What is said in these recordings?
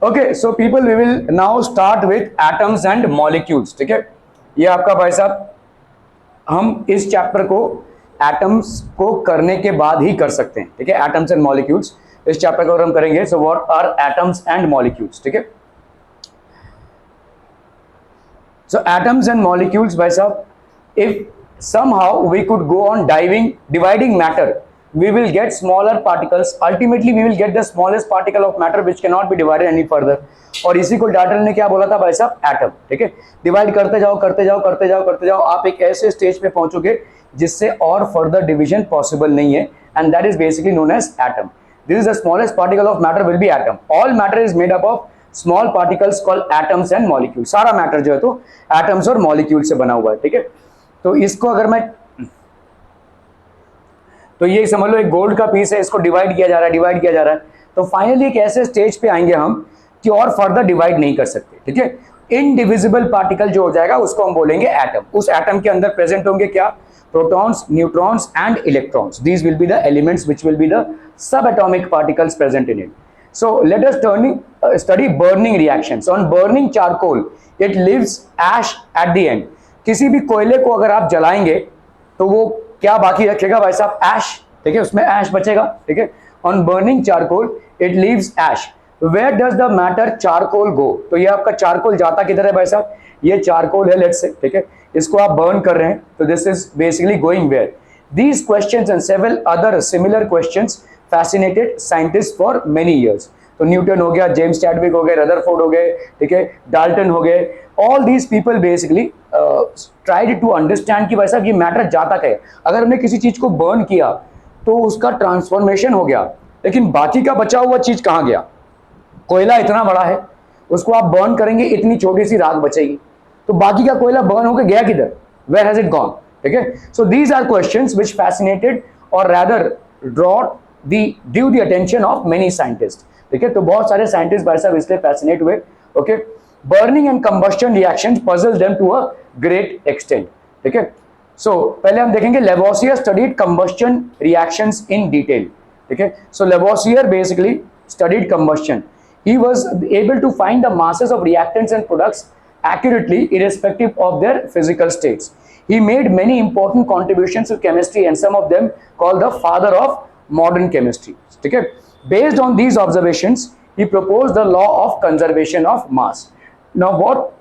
Okay, so people we will now start with atoms and molecules. ठीक है, ये आपका भाई साहब हम इस चैप्टर को एटम्स को करने के बाद ही कर सकते हैं। ठीक है, एटम्स एंड मॉलिक्यूल्स इस चैप्टर को हम करेंगे। So what are atoms and molecules? ठीक है, so atoms and molecules by sir, if somehow we could go on dividing matter, we will get smaller particles. Ultimately we will get the smallest particle of matter which cannot be divided any further. और इसी को Dalton ने क्या बोला था भाई साहब? Atom. ठीक है, डिवाइड करते जाओ करते जाओ करते जाओ करते जाओ, आप एक ऐसे स्टेज पे पहुंचोगे जिससे और फर्दर डिवीजन पॉसिबल नहीं है, and that is basically known as atom. This is the smallest particle of matter will be atom. All matter is made up of small particles called atoms and molecule. सारा matter जो है तो atoms और molecule से बना हुआ है। ठीक है, तो इसको अगर मैं, तो ये समझ लो एक गोल्ड का पीस है, इसको डिवाइड किया जा रहा है, डिवाइड किया जा रहा है, तो फाइनली एक ऐसे स्टेज पे आएंगे हम कि और फर्दर डिवाइड नहीं कर सकते। ठीक है, इनडिविजिबल पार्टिकल जो हो जाएगा उसको हम बोलेंगे एटम। उस एटम के अंदर प्रेजेंट होंगे क्या? Protons, neutrons and electrons. These will be the elements which will be the sub atomic particles present in it. So let us study burning reactions. On burning charcoal, it leaves ash at the end. किसी भी कोयले को अगर आप जलाएंगे तो वो क्या बाकी रखेगा भाई साहब? एश। ठीक है, उसमें एश बचेगा। ठीक है, on burning charcoal, it leaves ash. Where does the matter charcoal go? तो ये आपका चारकोल जाता किधर है भाई साहब? ये चारकोल है, लेट्स से। ठीक है, इसको आप बर्न कर रहे हैं, तो this is basically going where? These questions and several other similar questions fascinated scientists for many years. तो न्यूटन हो गया, जेम्स चैडविक हो गए, रदरफोर्ड हो गए, ठीक है, डाल्टन हो गए, all these people basically tried to understand कि भाई साहब ये मैटर जाता क्या है। अगर हमने किसी चीज को बर्न किया तो उसका ट्रांसफॉर्मेशन हो गया, लेकिन बाकी का बचा हुआ चीज कहाँ गया? कोयला इतना बड़ा है, उसको आप बर्न करेंगे, इतनी छोटी सी राख बचेगी, तो बाकी का कोयला बर्न होकर गया किधर? Where has it gone? ठीक है, so these are questions which fascinated और rather drawn due the attention of many scientist. ठीक है, तो बहुत सारे साइंटिस्ट भाई साहब इसलिए फैसिनेट हुए। Okay, burning and combustion reactions puzzle them to a great extent. ठीक है, सो पहले हम देखेंगे Lavoisier studied combustion reactions in detail. ठीक है, so Lavoisier basically studied combustion. He was able to find the masses of reactants and products accurately irrespective of their physical states. He made many important contributions to chemistry and some of them called the father of modern chemistry. Okay? Based on these observations, he proposed the law of conservation of mass. Now what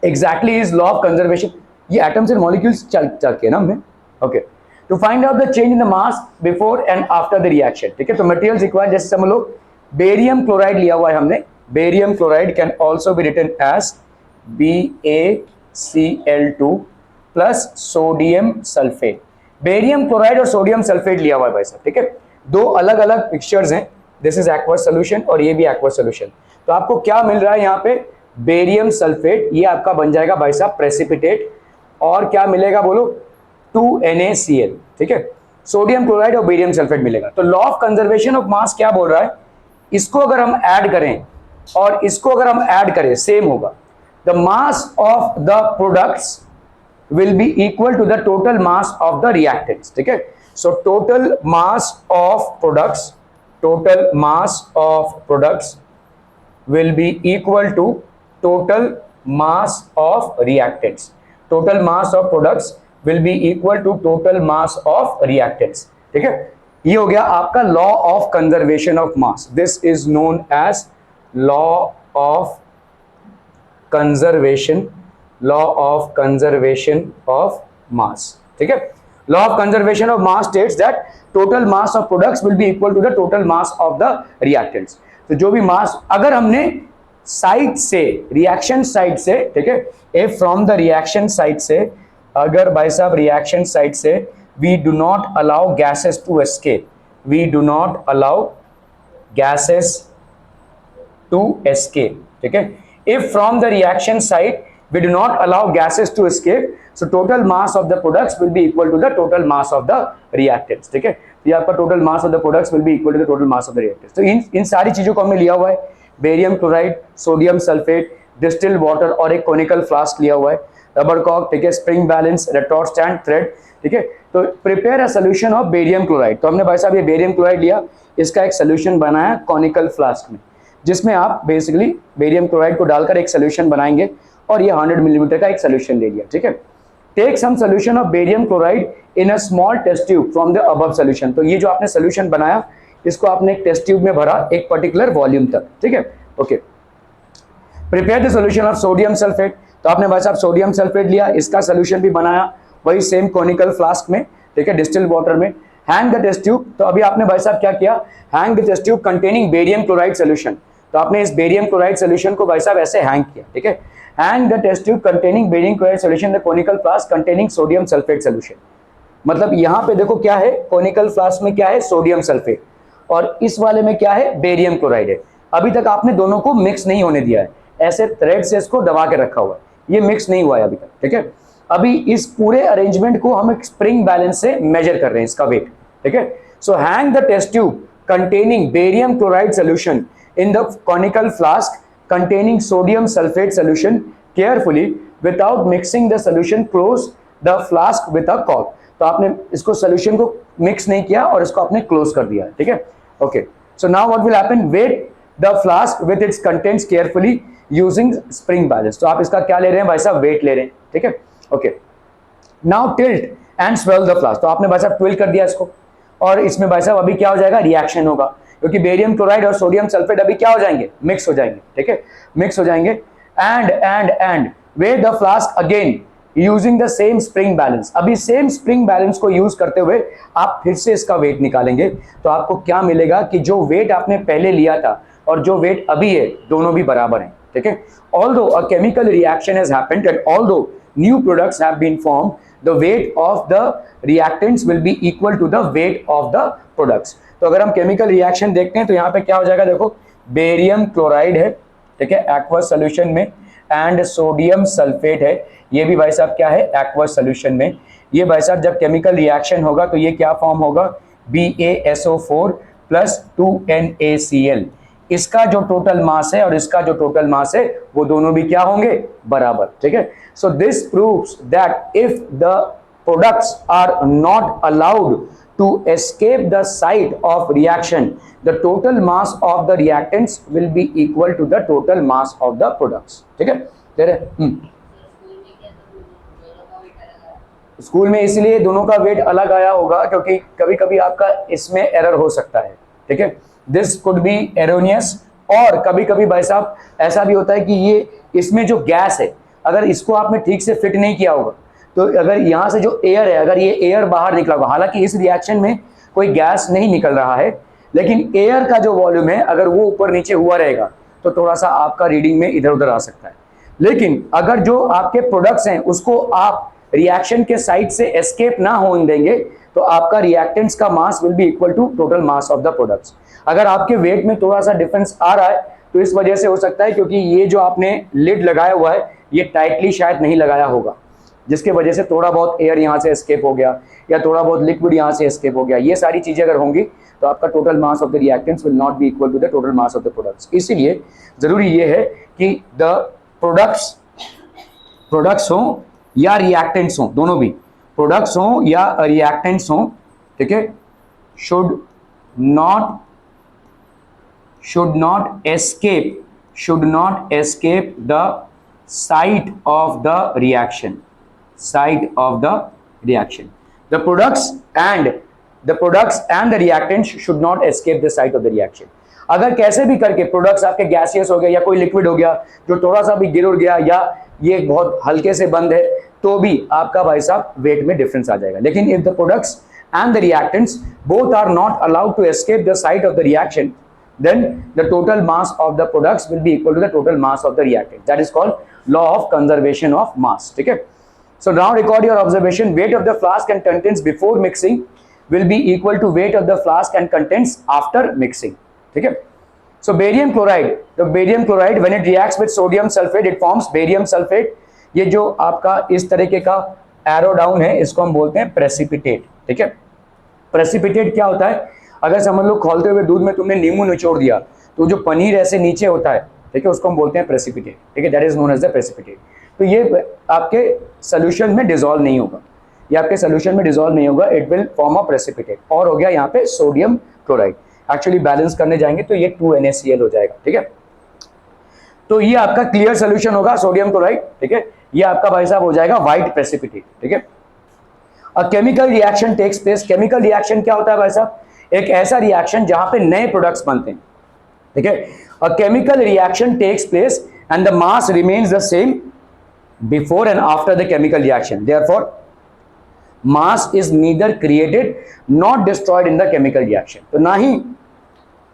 exactly is law of conservation? ये atoms and molecules चल के ना हमने, okay, to find out the change in the mass before and after the reaction. ठीक है, तो materials required जैसे समझ लो बेरियम क्लोराइड लिया हुआ है हमने, barium chloride can also be written as BaCl2 plus sodium sulphate. Barium chloride और सोडियम सल्फेट लिया हुआ है भाई साहब। ठीक है, दो अलग अलग पिक्चर्स हैं, दिस इज एक्वस सोल्यूशन और ये भी एक्वस सोल्यूशन। तो आपको क्या मिल रहा है यहाँ पे? बेरियम सल्फेट, ये आपका बन जाएगा भाई साहब प्रेसिपिटेट, और क्या मिलेगा बोलो? 2NaCl। ठीक है, सोडियम क्लोराइड और बेरियम सल्फेट मिलेगा। तो लॉ ऑफ कंजर्वेशन ऑफ मास क्या बोल रहा है? इसको अगर हम ऐड करें और इसको अगर हम ऐड करें, सेम होगा। The mass of the products will be equal to the total mass of the reactants. ठीक है, so total mass of products, total mass of products will be equal to total mass of reactants. Total mass of products will be equal to total mass of reactants. ठीक है, ये हो गया आपका law of conservation of mass. This is known as law of conservation, law of conservation of mass. ठीक है, law of conservation of mass states that total mass of products will be equal to the total mass of the reactants. तो जो भी मास अगर हमने side से, reaction side से, ठीक है, ए फ्रॉम द रिएक्शन साइड से, अगर भाई साहब रिएक्शन साइड से we do not allow gases to escape, we do not allow gases to escape. ठीक है, if from the reaction side we do not allow gases to escape, so total mass of the products will be equal to the total mass of the reactants. ठीक है, तो ये आपका total mass of the products will be equal to the total mass of the reactants. तो इन सारी चीजों को हमने लिया हुआ है, barium chloride, sodium sulphate, distilled water और एक कोनिकल फ्लास्क लिया हुआ है, रबर कॉक, ठीक है, स्प्रिंग बैलेंस, रेटॉर्ट स्टैंड, थ्रेड। ठीक है, तो prepare a solution of barium chloride. तो हमने भाई साहब ये बेरियम क्लोराइड लिया, इसका एक सोल्यूशन बनाया कॉनिकल फ्लास्क में। जिसमें आप बेसिकली बेरियम क्लोराइड को डालकर एक सोल्यूशन बनाएंगे और ये 100 मिलीमीटर का एक सोल्यूशन ले लिया, ठीक है। Take some solution of barium chloride in a small test tube from the above solution. तो ये जो आपने सोल्यूशन बनाया इसको आपने एक टेस्ट ट्यूब में भरा एक पर्टिकुलर वॉल्यूम तक, ठीक है, okay. Prepare the solution of sodium sulphate. तो आपने भाई साहब सोडियम सल्फेट लिया, इसका सोल्यूशन भी बनाया वही सेम कॉनिकल फ्लास्क में, ठीक है, डिस्टिल्ड वाटर में। Hang the test tube. तो अभी आपने भाई साहब क्या किया, hang the test tube containing barium chloride solution. तो आपने इस बेरियम क्लोराइड सोल्यूशन को भाई साहब ऐसे हैंग किया, ठीक है। Hang the test tube containing barium chloride solution the conical flask containing sodium sulphate solution. मतलब यहाँ पे देखो क्या है, कॉनिकल फ्लास्क में क्या है, सोडियम सल्फेट, और इस वाले में क्या है, बेरियम क्लोराइड है। अभी तक आपने दोनों को मिक्स नहीं होने दिया है, ऐसे थ्रेड से इसको दबा के रखा हुआ है, ये मिक्स नहीं हुआ है अभी तक, ठीक है। अभी इस पूरे अरेंजमेंट को हम एक स्प्रिंग बैलेंस से मेजर कर रहे हैं इसका वेट, ठीक है। So hang the test tube containing barium chloride solution in the conical flask containing sodium sulfate solution carefully without mixing the solution, close the flask with a cork। तो आपने इसको solution को mix नहीं किया और इसको आपने close कर दिया, ठीक है, okay। So now what will happen, weight the flask with its contents carefully using spring balance। तो आप इसका क्या ले रहे हैं भाई साहब, weight ले रहे हैं, ठीक है, okay। Now tilt and swirl the flask। तो आपने भाई साहब tilt कर दिया इसको, और इसमें भाई साहब अभी क्या हो जाएगा, रिएक्शन होगा, क्योंकि बेरियम क्लोराइड और सोडियम सल्फेट अभी क्या हो जाएंगे, मिक्स हो जाएंगे, ठीक है, मिक्स हो जाएंगे। And weight the flask again using the same spring balance. अभी सेम स्प्रिंग बैलेंस को यूज करते हुए आप फिर से इसका वेट निकालेंगे, तो आपको क्या मिलेगा कि जो वेट आपने पहले लिया था और जो वेट अभी है दोनों भी बराबर हैं, ठीक है। Although a chemical reaction has happened and although new products have been formed, the weight of the reactants will be equal to the weight of the products। तो अगर हम केमिकल रिएक्शन देखते हैं तो यहाँ पे क्या हो जाएगा, देखो बेरियम क्लोराइड है, ठीक है, एक्वस सोल्यूशन में, एंड सोडियम सल्फेट है, ये भी भाई साहब क्या है, एक्वस सोल्यूशन में। ये भाई साहब जब केमिकल रिएक्शन होगा तो ये क्या फॉर्म होगा, BaSO4 प्लस 2NaCl। इसका जो टोटल मास है और इसका जो टोटल मास है वो दोनों भी क्या होंगे, बराबर, ठीक है। So this proves that if the products are not allowed to escape the site of reaction, the total mass of the reactants will be equal to the total mass of the products, ठीक है। School में इसलिए दोनों का wait अलग आया होगा क्योंकि कभी कभी आपका इसमें एरर हो सकता है, ठीक है, दिस कुड बी एरोनियस। और कभी कभी भाई साहब ऐसा भी होता है कि ये इसमें जो गैस है अगर इसको आपने ठीक से फिट नहीं किया होगा तो अगर यहाँ से जो एयर है अगर ये एयर बाहर निकला होगा, हालांकि इस रिएक्शन में कोई गैस नहीं निकल रहा है, लेकिन एयर का जो वॉल्यूम है अगर वो ऊपर नीचे हुआ रहेगा तो थोड़ा सा आपका रीडिंग में इधर उधर आ सकता है। लेकिन अगर जो आपके प्रोडक्ट्स हैं उसको आप रिएक्शन के साइड से एस्केप ना होने देंगे तो आपका रिएक्टेंट्स का mass will be equal to total mass of the products. अगर आपके वेट में थोड़ा सा डिफरेंस आ रहा है तो इस वजह से हो सकता है क्योंकि ये जो आपने लिड लगाया हुआ है ये टाइटली शायद नहीं लगाया होगा, जिसके वजह से थोड़ा बहुत एयर यहाँ से एस्केप हो गया या थोड़ा बहुत लिक्विड यहाँ से एस्केप हो गया। ये सारी चीजें अगर होंगी तो आपका total mass of the reactants will not be equal to the total mass of the products. इसीलिए जरूरी ये है कि द प्रोडक्ट्स हो या रिएक्टेंट्स हो, दोनों भी प्रोडक्ट्स हो या रिएक्टेंट्स हो, ठीक है, should not escape the site of the reaction। The products and the reactants should not escape the site of the reaction। अगर कैसे भी करके प्रोडक्ट्स आपके गैसियस हो गया या कोई लिक्विड हो गया जो थोड़ा सा भी गिर उड़ गया या ये बहुत हल्के से बंद है तो भी आपका भाई साहब वेट में डिफरेंस आ जाएगा। लेकिन if the products and the reactants both are not allowed to escape the site of the reaction, then the total mass of the products will be equal to the total mass of the reactant। That is called law of conservation of mass, ठीक है। So now record your observation, weight of the flask and contents before mixing will be equal to weight of the flask and contents after mixing, ठीक है। So barium chloride when it reacts with sodium sulfate it forms barium sulfate। ये जो आपका इस तरीके का arrow down है इसको हम बोलते हैं प्रेसिपिटेट, ठीक है। प्रेसिपिटेट क्या होता है, अगर समझ लो खोलते हुए दूध में तुमने नींबू निचोड़ दिया तो जो पनीर ऐसे नीचे होता है, ठीक है, उसको हम बोलते हैं प्रेसिपिटेट, ठीक है, that is known as the precipitate. तो ये आपके सोल्यूशन में डिसॉल्व नहीं होगा, ये आपके सोल्यूशन में डिसॉल्व नहीं होगा, it will form a precipitate. और हो गया यहाँ पे सोडियम क्लोराइड, एक्चुअली बैलेंस करने जाएंगे तो ये 2NaCl हो जाएगा, ठीक है। तो ये आपका क्लियर सोल्यूशन होगा सोडियम क्लोराइड, ठीक है। ये आपका भाई साहब हो जाएगा व्हाइट प्रेसिपिटेट, ठीक है। A chemical reaction takes place, chemical reaction क्या होता है भाई साहब, एक ऐसा रिएक्शन जहां पे नए प्रोडक्ट्स बनते हैं, ठीक है। A chemical reaction takes place and the mass remains the same before and after the chemical reaction, therefore mass is neither created not destroyed in the chemical reaction. तो ना ही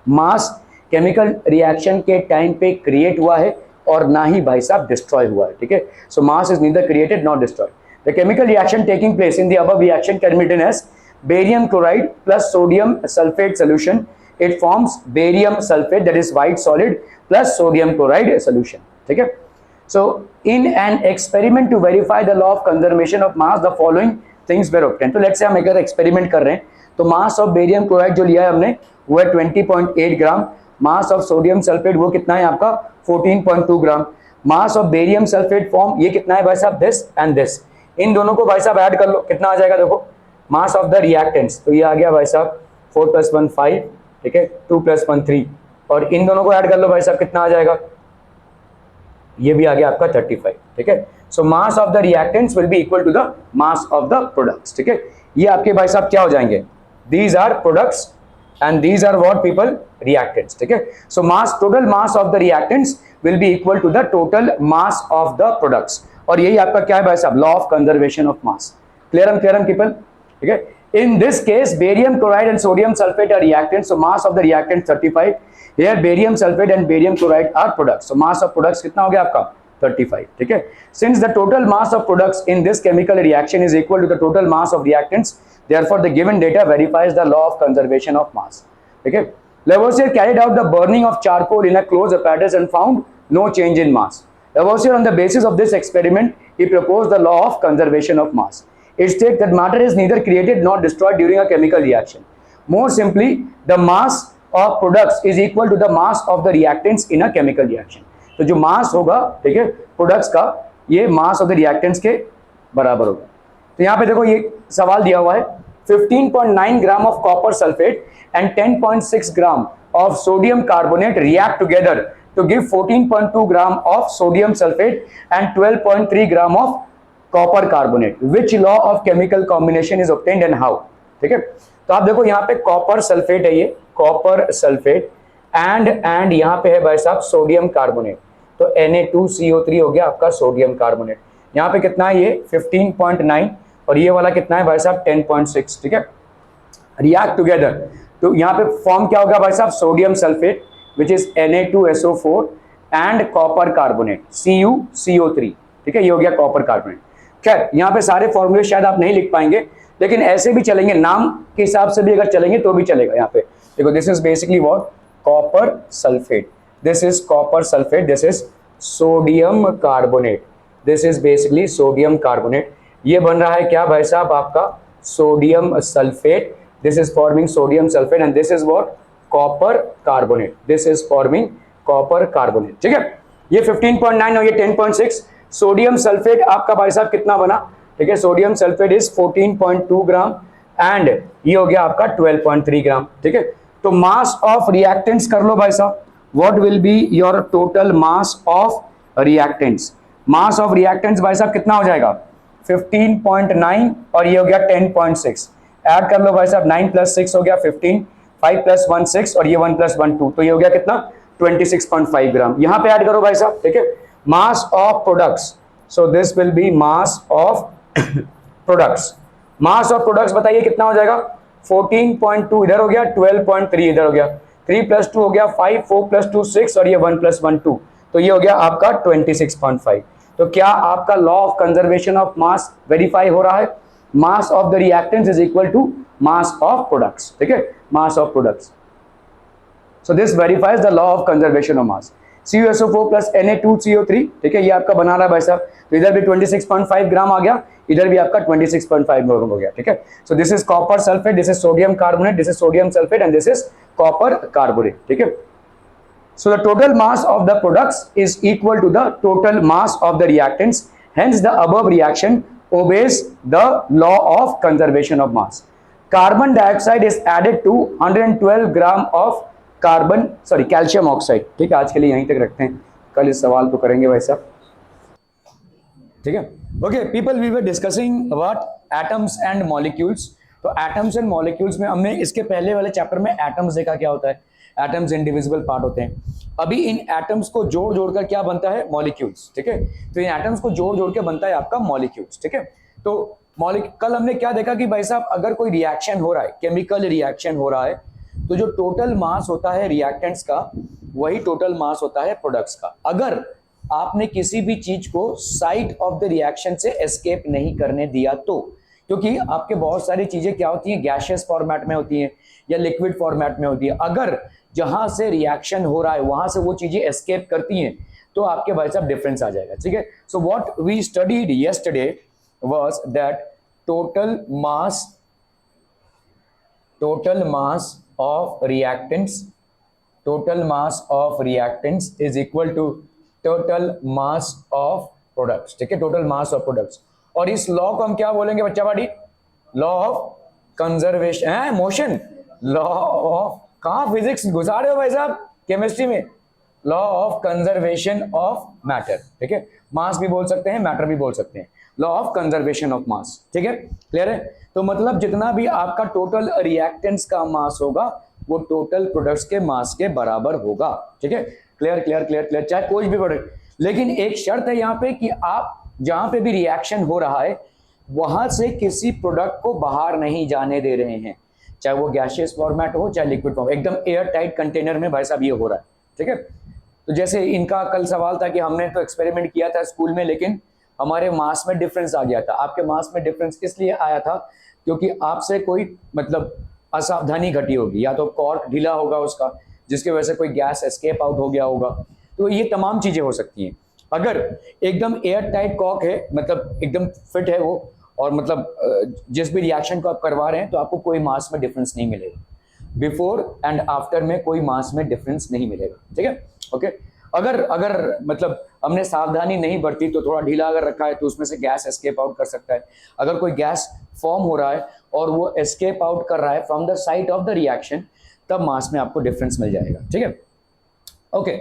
मास केमिकल रिएक्शन के time पे create हुआ है और ना ही भाई साहब डिस्ट्रॉय हुआ है, ठीक है। So mass is neither created not destroyed. The chemical reaction taking place in the above reaction can be written as barium chloride plus sodium sulphate solution, it forms barium sulphate that is white solid plus sodium chloride solution, ठीक है। So in an experiment to verify the law of conservation of mass the following things were obtained. तो let's say हम अगर experiment कर रहे हैं तो mass of barium chloride जो लिया है हमने वो है 20.8 gram, mass of sodium sulphate वो कितना है आपका 14.2 gram, mass of barium sulphate form ये कितना है भाई साहब दिस एंड दिस, इन दोनों को भाई साहब ऐड कर लो कितना आ जाएगा, देखो मास ऑफ द रिएक्टेंट्स तो ये आ गया भाई साहब 4 + 1 5, ठीक है, 2 + 1 3, और इन दोनों को ऐड कर लो भाई साहब कितना आ जाएगा, ये भी आ गया आपका 35, ठीक है। So mass of the reactants will be equal to the mass of the products, ठीक है। ये आपके भाई साहब क्या हो जाएंगे, these are products and these are what people reactants, ठीक है। so mass, total mass of the reactants will be equal to the total mass of the products, और यही आपका क्या है भाई साहब law of conservation of mass, clear people, ठीक है। in this case barium chloride and sodium sulfate are reactants, so mass of the reactant 35, here barium sulfate and barium chloride are products, so mass of products कितना हो गया आपका 35, ठीक है। since the total mass of products in this chemical reaction is equal to the total mass of reactants, therefore the given data verifies the law of conservation of mass, okay। Lavoisier carried out the burning of charcoal in a closed apparatus and found no change in mass. Lavoisier, on the basis of this experiment, he proposed the law of conservation of mass. It states that matter is neither created nor destroyed during a chemical reaction. More simply, the mass of products is equal to the mass of the reactants in a chemical reaction. तो जो mass होगा, ठीक है, products का, ये mass of the reactants के बराबर होगा। तो यहाँ पे देखो ये सवाल दिया हुआ है 15.9 gram of copper sulphate and 10.6 gram of sodium carbonate react together to give 14.2 gram of sodium sulphate and 12.3 gram of copper carbonate, which law of chemical combination is obtained and how, ठीक है। तो आप देखो यहाँ पे copper sulphate है, ये copper sulphate and यहाँ पे है भाई साहब सोडियम कार्बोनेट, तो Na2CO3 हो गया आपका सोडियम कार्बोनेट। यहाँ पे कितना है ये 15.9 और ये वाला कितना है भाई साहब 10.6, ठीक है। रिएक्ट टुगेदर तो यहाँ पे फॉर्म क्या होगा भाई साहब sodium sulphate which is Na2SO4 and copper carbonate CuCO3, ठीक है, ये हो गया कॉपर कार्बोनेट। खैर यहाँ पे सारे फॉर्मूले शायद आप नहीं लिख पाएंगे लेकिन ऐसे भी चलेंगे, नाम के हिसाब से भी अगर चलेंगे तो भी चलेगा। यहाँ पे देखो this is basically what copper sulphate, this is copper sulphate, this is sodium carbonate, this is basically sodium carbonate, ये बन रहा है क्या भाई साहब आपका sodium sulphate, this is forming sodium sulphate and this is what copper carbonate, this is forming copper carbonate, ठीक है। ये 15.9 और ये 10.6, सोडियम सल्फेट आपका भाई साहब कितना बना, ठीक है, sodium sulphate is 14.2 gram and ये हो गया आपका 12.3 ग्राम, ठीक है। तो मास ऑफ रिएक्टेंट्स कर लो भाई साहब, what will be your total mass of reactants, mass of reactants भाई साहब कितना हो जाएगा 15.9 और ये हो गया 10.6, ऐड कर लो भाई साहब 9 + 6 हो गया 15, 5 + 1 6 और ये 1 + 1 2, तो ये हो गया कितना 26.5 ग्राम। यहाँ पे ऐड करो भाई साहब, ठीक है, mass of products, so this will B mass of products, mass of products बताइए कितना हो जाएगा 14.2 इधर हो गया 12.3 इधर हो गया, 3 + 2 हो गया 5, 4 + 2 6 और ये 1 + 1 2, तो ये हो गया आपका 26.5। तो क्या आपका law of conservation of mass verify हो रहा है, mass of the reactants is equal to mass of products, ठीक है, mass of products. So this verifies the law of conservation of mass. CuSO4 + Na2CO3, ठीक है, ये आपका बना रहा है भाई साहब, तो इधर भी 26.5 ग्राम आ गया, इधर भी आपका 26.5 ग्राम हो गया, ठीक है। So this is copper sulphate, this is sodium carbonate, this is sodium sulphate and this is copper carbonate, ठीक है। So the total mass of the products is equal to the total mass of the reactants. Hence, the above reaction obeys the law of conservation of mass. Carbon dioxide is added to 112 gram of calcium oxide. ठीक है, आज के लिए यहीं तक रखते हैं। कल इस सवाल को करेंगे भाई साहब, ठीक है। Okay people, we were discussing what atoms and molecules. तो एटम्स एंड मॉलिक्यूल्स में हमने इसके पहले वाले चैप्टर में एटम्स देखा क्या होता है, एटम्स इंडिविजिबल पार्ट होते हैं। अभी इन एटम्स को जोड़ जोड़कर क्या बनता है, मॉलिक्यूल्स, ठीक है। तो इन एटम्स को जोड़ जोड़ के बनता है आपका मॉलिक्यूल्स, ठीक है। तो कल हमने क्या देखा कि भाई साहब अगर कोई रिएक्शन हो रहा है, केमिकल रिएक्शन हो रहा है, तो जो टोटल मास होता है रिएक्टेंट्स का वही टोटल मास होता है प्रोडक्ट्स का। अगर आपने किसी भी चीज को साइट ऑफ द रिएक्शन से एस्केप नहीं करने दिया तो, क्योंकि आपके बहुत सारी चीजें क्या होती हैं, गैशियस फॉर्मेट में होती हैं या लिक्विड फॉर्मेट में होती है। अगर जहां से रिएक्शन हो रहा है वहां से वो चीजें एस्केप करती हैं तो आपके भाई साहब डिफरेंस आ जाएगा, ठीक है। So what we studied yesterday was that total mass of reactants is equal to total mass of products, ठीक है, total mass of products। और इस लॉ को हम क्या बोलेंगे बच्चा बाड़ी, लॉ ऑफ कंजर्वेशन है, मोशन, लॉ ऑफ, कहां फिजिक्स घुसा रहे हो भाई साहब केमिस्ट्री में, law of conservation of matter, ठीक है। मास भी बोल सकते हैं, मैटर भी बोल सकते हैं, law of conservation of mass, ठीक है, क्लियर है। तो मतलब जितना भी आपका टोटल रिएक्टेंट्स का मास होगा वो टोटल प्रोडक्ट्स के मास के बराबर होगा, ठीक है। क्लियर क्लियर क्लियर क्लियर, चाहे कोई भी प्रोडक्ट, लेकिन एक शर्त है यहाँ पे कि आप जहां पे भी रिएक्शन हो रहा है वहां से किसी प्रोडक्ट को बाहर नहीं जाने दे रहे हैं, चाहे वो गैशियस फॉर्मेट हो चाहे लिक्विड फॉर्म, एकदम एयर टाइट कंटेनर में भाई साहब ये हो रहा है, ठीक है। तो जैसे इनका कल सवाल था कि हमने तो एक्सपेरिमेंट किया था स्कूल में, लेकिन हमारे मास में डिफरेंस आ गया था। आपके मास में डिफरेंस इसलिए आया था क्योंकि आपसे कोई मतलब असावधानी घटी होगी, या तो कॉर्क ढीला होगा उसका जिसकी वजह से कोई गैस एस्केप आउट हो गया होगा, तो ये तमाम चीजें हो सकती हैं। अगर एकदम एयर टाइट कॉर्क है, मतलब एकदम फिट है वो, और मतलब जिस भी रिएक्शन को आप करवा रहे हैं तो आपको कोई मास में डिफरेंस नहीं मिलेगा, बिफोर एंड आफ्टर में कोई मास में डिफरेंस नहीं मिलेगा, ठीक है। ओके, अगर मतलब हमने सावधानी नहीं बरती तो थोड़ा ढीला अगर रखा है तो उसमें से गैस एस्केप आउट कर सकता है। अगर कोई गैस फॉर्म हो रहा है और वो एस्केप आउट कर रहा है from the site of the reaction, तब मास में आपको डिफरेंस मिल जाएगा, ठीक है। Okay,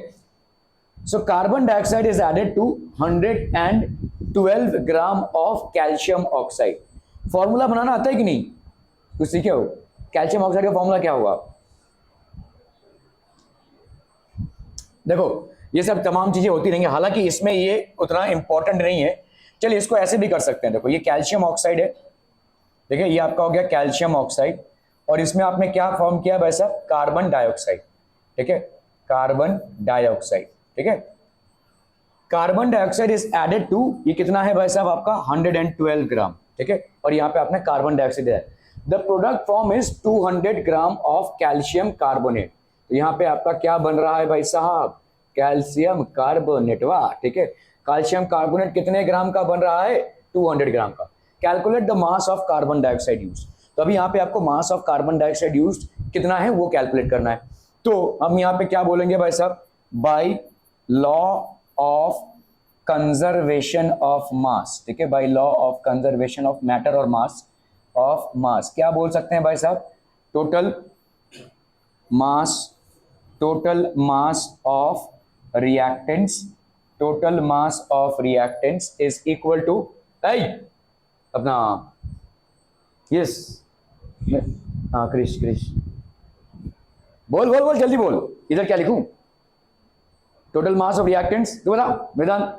so carbon dioxide is added to 112 gram of calcium oxide. Formula बनाना आता है कि नहीं, कुछ सीखे हो? कैल्शियम ऑक्साइड का फॉर्मूला क्या होगा? देखो ये सब तमाम चीजें होती रहेंगी, हालांकि इसमें ये उतना इंपॉर्टेंट नहीं है। चलिए इसको ऐसे भी कर सकते हैं। देखो ये कैल्शियम ऑक्साइड है, देखिए ये आपका हो गया कैल्शियम ऑक्साइड, और इसमें आपने क्या फॉर्म किया वैसा, कार्बन डाइऑक्साइड, ठीक है, कार्बन डाइऑक्साइड, ठीक है। Carbon dioxide is added to, ये कितना है भाई साहब आपका 112 ग्राम, ठीक है, और यहाँ पे आपने कार्बन डाइऑक्साइड दिया। The product form is 200 gram of calcium carbonate. तो यहाँ पे आपका क्या बन रहा है भाई साहब, कैल्शियम कार्बोनेट, वाह, ठीक है। कैल्शियम कार्बोनेट कितने ग्राम का बन रहा है, 200 ग्राम का। Calculate the mass of carbon dioxide use. तो अभी यहाँ पे आपको मास ऑफ कार्बन डाइऑक्साइड यूज कितना है वो कैलकुलेट करना है। तो हम यहाँ पे क्या बोलेंगे भाई साहब, bye law of conservation of mass, ठीक है, bye law of conservation of matter और मास ऑफ मास, क्या बोल सकते हैं भाई साहब, total mass of reactants, total mass of reactants is equal to अपना, यस, हाँ क्रिश बोल बोल बोल जल्दी बोल, इधर क्या लिखूं, टोटल मास ऑफ रिएक्टेंट्स, तो बताओ मैदान,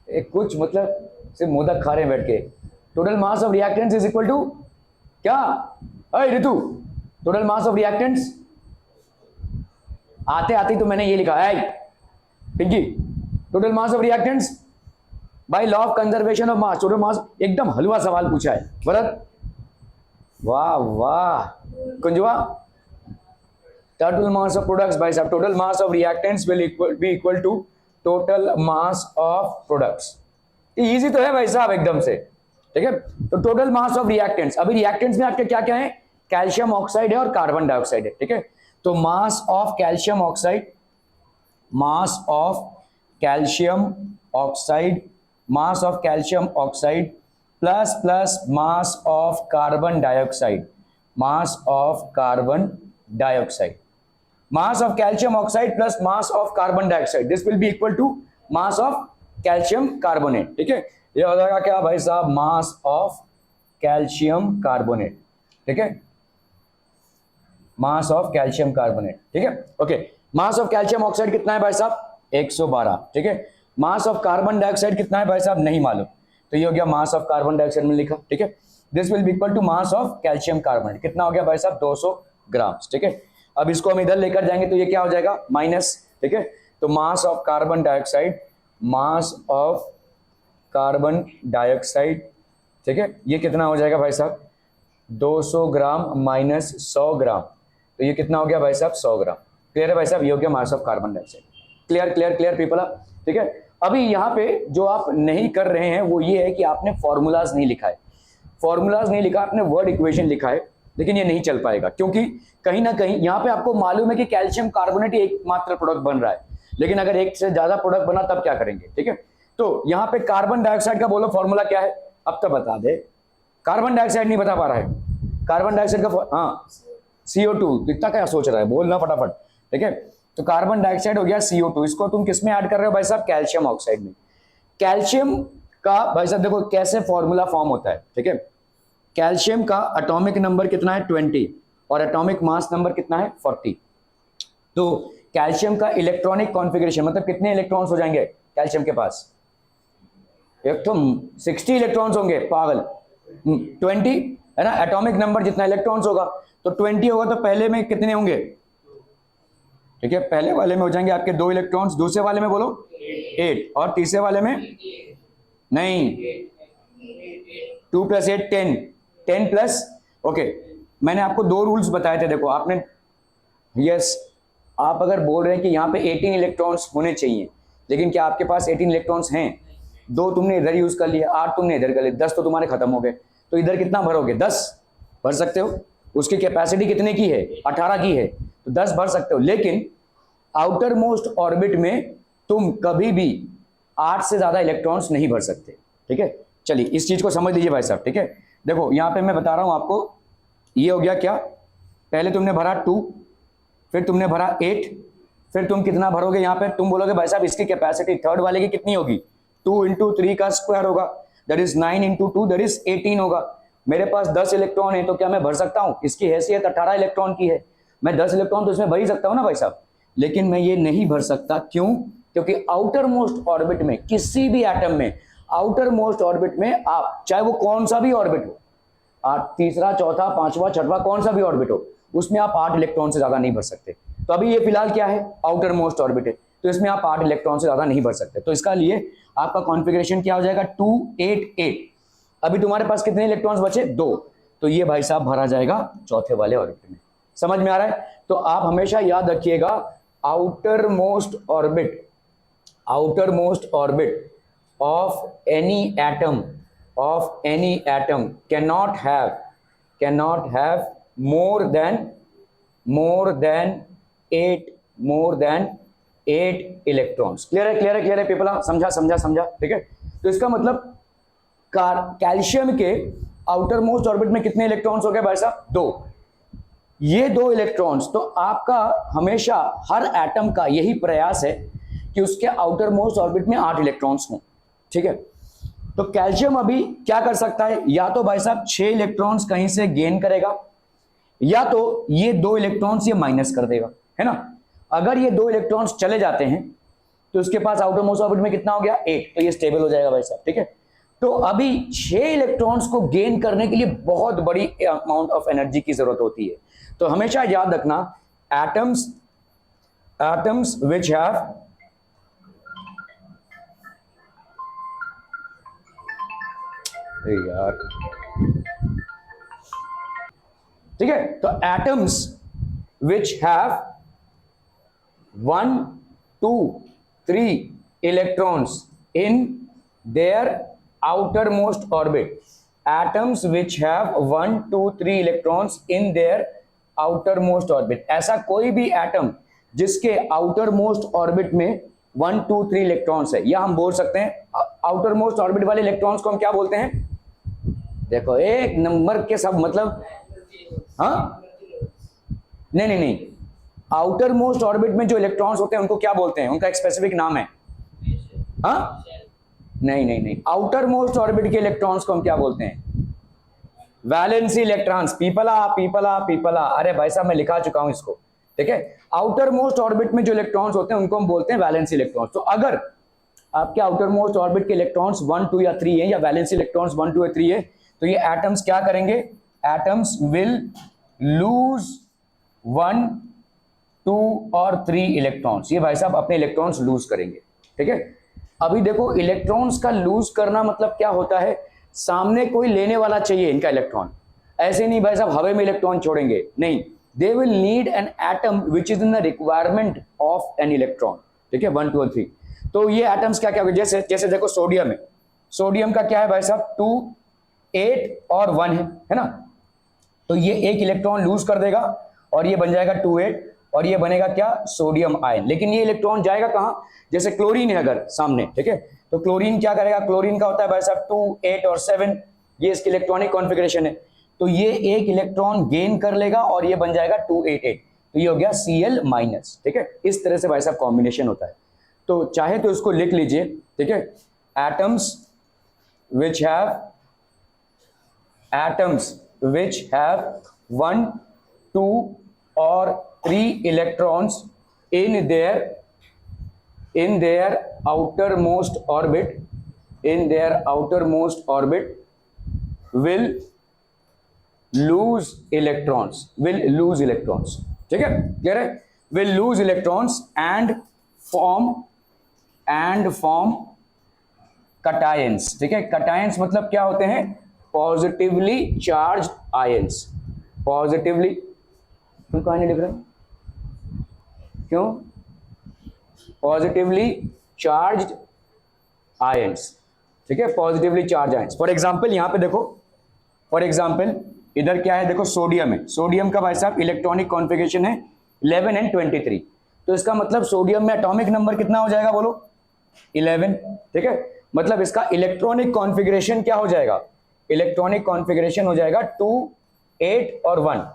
एक कुछ मतलब सिर्फ मोदक खा रहे हैं बैठ के। Total mass of reactants is equal to क्या, अरे Ritu, total mass of reactants, आते आते तो मैंने ये लिखा है Pinky, total mass of reactants by law of conservation of mass, total mass, एकदम हलवा सवाल पूछा है भरत, वाह वाह कुंजवा। टोटल मास ऑफ प्रोडक्ट्स भाई साहब, total mass of reactants will be equal to total mass of products. Easy तो है भाई साहब एकदम से, ठीक है। तो टोटल मास ऑफ रिएक्टेंट्स, अभी रिएक्टेंट्स में आपके क्या क्या है, कैल्शियम ऑक्साइड है और कार्बन डाइऑक्साइड है, ठीक है। तो mass of calcium oxide, mass of calcium oxide, mass of calcium oxide plus mass of carbon dioxide, mass of carbon dioxide, mass of calcium oxide plus mass of carbon dioxide, this will be equal to mass of calcium carbonate. ठीक है, ये हो जाएगा क्या भाई साहब, मास of calcium carbonate. ठीक है, मास ऑफ कैल्शियम कार्बोनेट। ठीक है, okay. Mass of calcium oxide कितना है भाई साहब, 112। ठीक है, मास ऑफ कार्बन डाइऑक्साइड कितना है भाई साहब, नहीं मालूम, तो ये हो गया मास ऑफ कार्बन डाइऑक्साइड में लिखा। ठीक है, this will be equal to mass of calcium carbonate, कितना हो गया भाई साहब, 200 ग्राम। ठीक है, अब इसको हम इधर लेकर जाएंगे तो ये क्या हो जाएगा, माइनस। ठीक है, तो mass of carbon dioxide, mass of carbon dioxide, ठीक है, ये कितना हो जाएगा भाई साहब, 200 ग्राम माइनस 100 ग्राम, तो ये कितना हो गया भाई साहब, 100 ग्राम। क्लियर है भाई साहब, ये हो गया मास of carbon dioxide. Clear clear clear people. ठीक है, अभी यहाँ पे जो आप नहीं कर रहे हैं वो ये है कि आपने फॉर्मूलाज नहीं लिखा है, फॉर्मूलाज नहीं लिखा, आपने वर्ड इक्वेशन लिखा है, लेकिन ये नहीं चल पाएगा क्योंकि कहीं ना कहीं यहाँ पे आपको मालूम है कि कैल्शियम कार्बोनेट एकमात्र प्रोडक्ट बन रहा है, लेकिन अगर एक से ज्यादा प्रोडक्ट बना तब क्या करेंगे। ठीक है, तो यहाँ पे कार्बन डाइऑक्साइड का बोलो फॉर्मूला क्या है, अब तो बता दे, कार्बन डाइऑक्साइड नहीं बता पा रहा है, कार्बन डाइऑक्साइड का हाँ CO2, इतना क्या सोच रहा है, बोलना फटाफट। ठीक है, तो कार्बन डाइऑक्साइड हो गया CO2, इसको तुम किस में ऐड कर रहे हो भाई साहब, कैल्शियम ऑक्साइड में। कैल्शियम का भाई साहब देखो कैसे फॉर्मूला फॉर्म होता है। ठीक है, कैल्शियम का एटॉमिक नंबर कितना है, 20, और एटॉमिक मास नंबर कितना है, 40। तो कैल्शियम का इलेक्ट्रॉनिक कॉन्फ़िगरेशन मतलब कितने इलेक्ट्रॉन्स हो जाएंगे कैल्शियम के पास, एक तो 60 इलेक्ट्रॉन्स होंगे पागल, 20 है ना, एटॉमिक नंबर जितना इलेक्ट्रॉन्स होगा तो 20 होगा, तो पहले में कितने होंगे, ठीक है, पहले वाले में हो जाएंगे आपके 2 इलेक्ट्रॉन्स, दूसरे वाले में बोलो 8, और तीसरे वाले में नहीं 2 + 8 10 प्लस, ओके। मैंने आपको 2 रूल्स बताए थे, देखो आपने, यस आप अगर बोल रहे हैं कि यहाँ पे 18 इलेक्ट्रॉन्स होने चाहिए, लेकिन क्या आपके पास 18 इलेक्ट्रॉन्स हैं, 2 तुमने इधर यूज कर लिए, 8 तुमने इधर कर लिए, 10 तो तुम्हारे खत्म हो गए, तो इधर कितना भरोगे, 10 भर सकते हो, उसकी कैपेसिटी कितने की है, 18 की है, तो 10 भर सकते हो, लेकिन आउटर मोस्ट ऑर्बिट में तुम कभी भी 8 से ज्यादा इलेक्ट्रॉन्स नहीं भर सकते। ठीक है, चलिए इस चीज को समझ लीजिए भाई साहब। ठीक है, देखो यहाँ पे मैं बता रहा हूं आपको, ये हो गया क्या, पहले तुमने भरा 2, फिर तुमने भरा 8, फिर तुम कितना भरोगे यहाँ पे, तुम बोलोगे भाई साहब इसकी कैपेसिटी थर्ड वाले की कितनी होगी, 2 × 3 का स्क्वायर होगा, दैट इज 9 × 2 दैट इज 18 होगा। मेरे पास 10 इलेक्ट्रॉन है तो क्या मैं भर सकता हूं, इसकी हैसियत 18 इलेक्ट्रॉन की है, मैं 10 इलेक्ट्रॉन तो इसमें भर ही सकता हूं ना भाई साहब, लेकिन मैं ये नहीं भर सकता, क्यों, क्योंकि आउटर मोस्ट ऑर्बिट में, किसी भी एटम में आउटर मोस्ट ऑर्बिट में आप, चाहे वो कौन सा भी ऑर्बिट हो, तीसरा चौथा पांचवा छठवां कौन सा भी ऑर्बिट हो, उसमें आप 8 इलेक्ट्रॉन से ज्यादा नहीं भर सकते। तो अभी ये फिलहाल क्या है, आउटर मोस्ट ऑर्बिट है, तो इसमें आप 8 इलेक्ट्रॉन से ज्यादा नहीं भर सकते, तो इसका लिए आपका कॉन्फ़िगरेशन क्या हो जाएगा, 2 8 8। अभी तुम्हारे पास कितने इलेक्ट्रॉन्स बचे, 2, तो ये भाई साहब भरा जाएगा चौथे वाले ऑर्बिट में। समझ में आ रहा है, तो आप हमेशा याद रखिएगा, outer most orbit of any atom cannot have more than 8 electrons. Clear है पीपल, समझा। ठीक है, तो इसका मतलब कैल्शियम के आउटर मोस्ट ऑर्बिट में कितने इलेक्ट्रॉन्स हो गए भाई साहब, 2। ये 2 इलेक्ट्रॉन्स, तो आपका हमेशा हर एटम का यही प्रयास है कि उसके आउटर मोस्ट ऑर्बिट में 8 इलेक्ट्रॉन्स हों। ठीक है, तो कैल्शियम अभी क्या कर सकता है, या तो भाई साहब 6 इलेक्ट्रॉन्स कहीं से गेन करेगा, या तो ये 2 इलेक्ट्रॉन्स ये माइनस कर देगा, है ना। अगर ये 2 इलेक्ट्रॉन्स चले जाते हैं तो उसके पास आउटर मोस्ट ऑर्बिट में कितना हो गया, 8, तो ये स्टेबल हो जाएगा भाई साहब। ठीक है, तो अभी 6 इलेक्ट्रॉन्स को गेन करने के लिए बहुत बड़ी अमाउंट ऑफ एनर्जी की जरूरत होती है, तो हमेशा याद रखना, एटम्स विच हैव यार, ठीक है, तो atoms which have 1 2 3 electrons in their outer most orbit, atoms which have 1 2 3 electrons in their outer most orbit, ऐसा कोई भी एटम जिसके आउटर मोस्ट ऑर्बिट में 1 2 3 इलेक्ट्रॉन्स है, या हम बोल सकते हैं आउटर मोस्ट ऑर्बिट वाले इलेक्ट्रॉन्स को हम क्या बोलते हैं, देखो एक नंबर के सब मतलब, हाँ नहीं, आउटर मोस्ट ऑर्बिट में जो इलेक्ट्रॉन्स होते हैं उनको क्या बोलते हैं, उनका एक स्पेसिफिक नाम है। हाँ, नहीं नहीं नहीं, आउटर मोस्ट ऑर्बिट के इलेक्ट्रॉन्स को हम क्या बोलते हैं, वैलेंसी इलेक्ट्रॉन्स। पीपला पीपला पीपला, अरे भाई साहब मैं लिखा चुका हूं इसको, ठीक है। आउटर मोस्ट ऑर्बिट में जो इलेक्ट्रॉन्स होते हैं उनको हम बोलते हैं वैलेंसी इलेक्ट्रॉन्स। तो अगर आपके आउटर मोस्ट ऑर्बिट के इलेक्ट्रॉन्स 1 2 या 3 है, या वैलेंसी इलेक्ट्रॉन्स 1 2 या 3 है, तो ये एटम्स क्या करेंगे, एटम्स विल लूज 1 2 और 3 इलेक्ट्रॉन्स। ये भाई साहब अपने इलेक्ट्रॉन्स लूज करेंगे, ठीक है। अभी देखो इलेक्ट्रॉन्स का लूज करना मतलब क्या होता है, सामने कोई लेने वाला चाहिए इनका इलेक्ट्रॉन। ऐसे नहीं भाई साहब हवा में इलेक्ट्रॉन छोड़ेंगे, नहीं, they will need an atom which is in the requirement of an electron, ठीक है, 1 2 और 3। तो ये एटम्स क्या क्या होंगे, जैसे जैसे देखो सोडियम है, सोडियम का क्या है भाई साहब 2 8 और 1 है ना। तो ये एक इलेक्ट्रॉन लूज कर देगा और ये बन जाएगा 2 8, और ये बनेगा क्या, सोडियम आयन। लेकिन ये इलेक्ट्रॉन जाएगा कहां, जैसे क्लोरीन है अगर सामने, ठीक है, तो क्लोरीन क्या करेगा, क्लोरीन का होता है भाई साहब 2 8 और 7, ये इसकी इलेक्ट्रॉनिक कॉन्फ़िगरेशन है। तो ये एक इलेक्ट्रॉन गेन कर लेगा और ये बन जाएगा 2 8 8, तो ये हो गया Cl माइनस, ठीक है। इस तरह से भाई साहब कॉम्बिनेशन होता है। तो चाहे तो इसको लिख लीजिए, ठीक है, एटम्स विच हैव 1 2 और 3 electrons in their outermost orbit will lose electrons, ठीक है, क्लियर है, will lose electrons and form cations, ठीक है। cations मतलब क्या होते हैं, पॉजिटिवली चार्ज आयंस। पॉजिटिवली, तुम कहां नहीं लिख रहे, क्यों, पॉजिटिवली चार्ज्ड आयंस, ठीक है, positively charge ions. For example यहां पे देखो, फॉर एग्जांपल इधर क्या है, देखो सोडियम है, सोडियम का भाई साहब इलेक्ट्रॉनिक कॉन्फ़िगरेशन है 11 and 23। तो इसका मतलब सोडियम में एटॉमिक नंबर कितना हो जाएगा, बोलो 11, ठीक है। मतलब इसका इलेक्ट्रॉनिक कॉन्फ़िगरेशन क्या हो जाएगा, इलेक्ट्रॉनिक कॉन्फ़िगरेशन हो जाएगा 2 8 और 1।